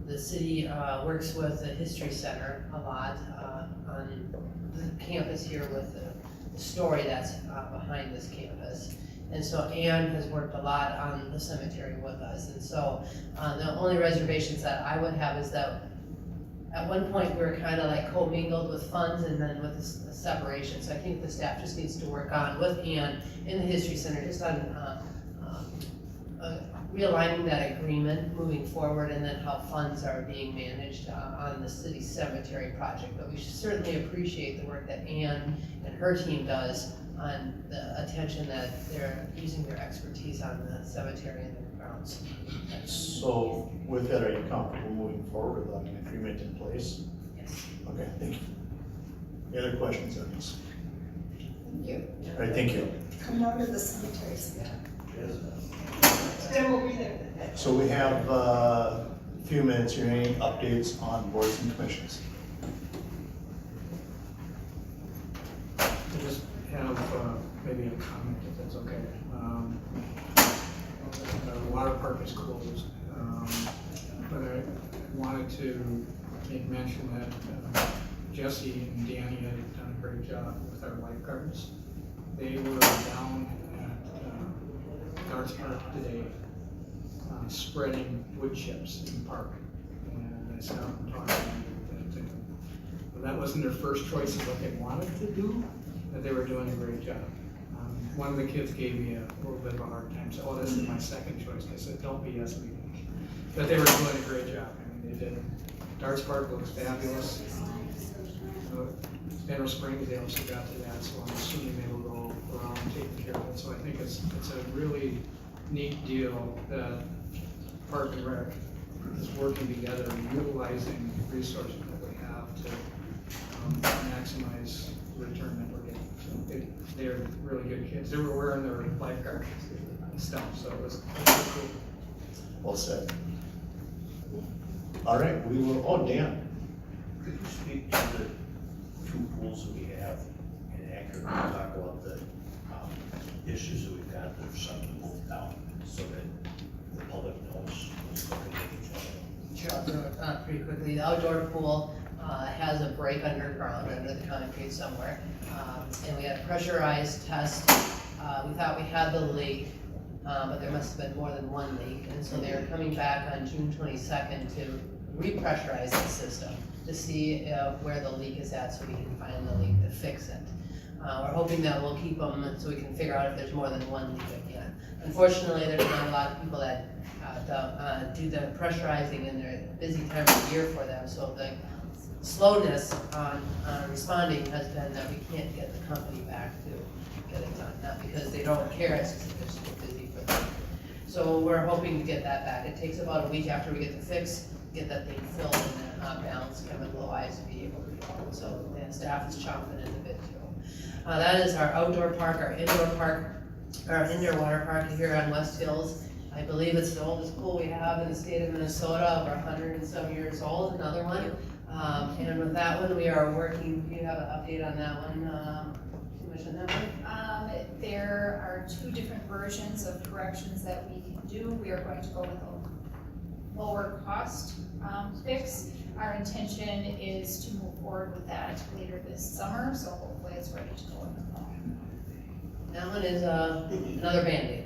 the city works with the History Center a lot on the campus here with the story that's behind this campus. And so Anne has worked a lot on the cemetery with us. And so the only reservations that I would have is that at one point we were kind of like co-mingled with funds and then with the separation. So I think the staff just needs to work on with Anne in the History Center, just on realigning that agreement moving forward and then how funds are being managed on the city cemetery project. But we should certainly appreciate the work that Anne and her team does on the attention that they're using their expertise on the cemetery and their grounds. So with that, are you comfortable moving forward with an agreement in place? Yes. Okay, thank you. Any other questions on this? Thank you. All right, thank you. Come down to the cemetery. So we have a few minutes here. Any updates on boards and commissions? I just have maybe a comment if that's okay. The water park is closed, but I wanted to make mention that Jesse and Danny had done a great job with our lifeguards. They were down at Darts Park today, spreading wood chips in the park. And I stopped and talked to them. That wasn't their first choice of what they wanted to do, but they were doing a great job. One of the kids gave me a little bit of a hard time, said, "Oh, this is my second choice." I said, "Don't BS me." But they were doing a great job. I mean, they did. Darts Park looks fabulous. Mineral Springs, they also got to that, so I'm assuming they will go around taking care of it. So I think it's a really neat deal that Park and Rec is working together and utilizing resources that we have to maximize the return that we're getting. So they're really good kids. They were wearing their lifeguard stuff, so it was really cool. Well said. All right, we will, oh, Dan. Could you speak to the two pools that we have and accurately talk about the issues that we've got that are something to move down so that the public knows what's looking at each other? Sure, I'll do it pretty quickly. The outdoor pool has a break underground, under the concrete somewhere. And we had a pressurized test. We thought we had the leak, but there must have been more than one leak. And so they are coming back on June 22nd to repressurize the system to see where the leak is at so we can find the leak to fix it. We're hoping that we'll keep them so we can figure out if there's more than one leak again. Unfortunately, there's not a lot of people that do the pressurizing in their busy time of year for them. So the slowness on responding has been that we can't get the company back to get it done. Not because they don't care, it's just that they're so busy for them. So we're hoping to get that back. It takes about a week after we get the fix, get that thing filled and then balanced chemical-wise to be able to do it. So the staff is chomping at the bit too. That is our outdoor park, our indoor water park here on West Hills. I believe it's the oldest pool we have in the state of Minnesota, over 100 and some years old, another one. And with that one, we are working, do you have an update on that one, Commissioner Hemmer? There are two different versions of corrections that we can do. We are going to go with a lower cost fix. Our intention is to move forward with that later this summer, so hopefully it's ready to go in the fall. That one is another Band-Aid,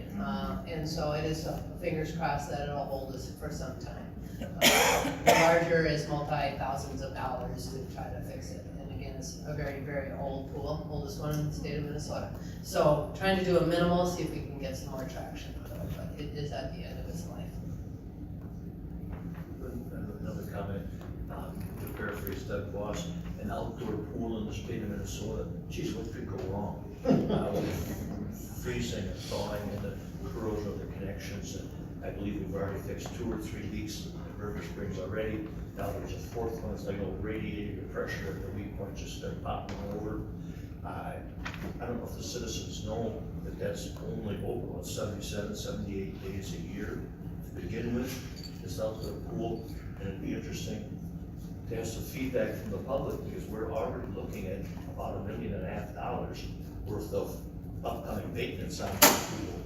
and so it is fingers crossed that it'll hold us for some time. The larger is multi-thousands of dollars to try to fix it, and again, it's a very, very old pool, oldest one in the state of Minnesota. So trying to do a minimal, see if we can get some more traction out of it, but it is at the end of its life. Another comment, to paraphrase Doug Boss, an outdoor pool in the state of Minnesota, geez, what could go wrong? with freezing and thawing and the corrosion of the connections. And I believe we've already fixed 2 or 3 leaks in River Springs already. Now there's a 4th one, it's like a radiator pressure at the weak point just started popping over. I don't know if the citizens know that that's only open about 77, 78 days a year to begin with. It's out to the pool, and it'd be interesting to have some feedback from the public, because we're already looking at about $1.5 million worth of upcoming maintenance on the pool.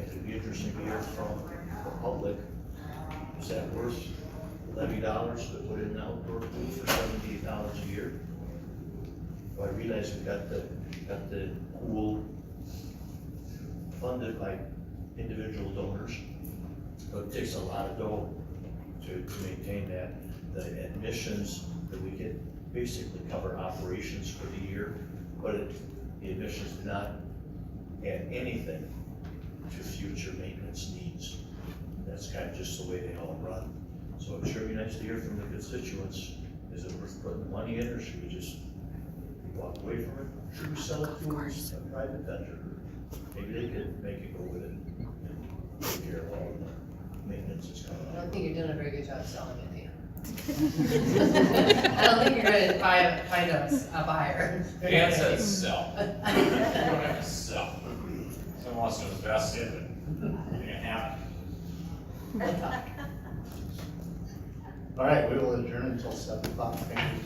It'd be interesting to hear from the public, is that worth levy dollars to put in an outdoor pool for $78 a year? Well, I realize we got the pool funded by individual donors, but it takes a lot of dough to maintain that. The admissions that we get basically cover operations for the year, but the admissions do not add anything to future maintenance needs. That's kind of just the way they all run. So it sure be nice to hear from the constituents. Is it worth putting the money in, or should we just walk away from it? Should we sell it to a private vendor? Maybe they could make it go with it and take care of all the maintenance that's coming I up. don't think you're doing a very good job selling it, Dan. I don't think you're gonna find a buyer. Dan says sell. You don't have to sell. Someone wants to invest in it, it can happen. All right, we will adjourn until 7 o'clock. Thank you.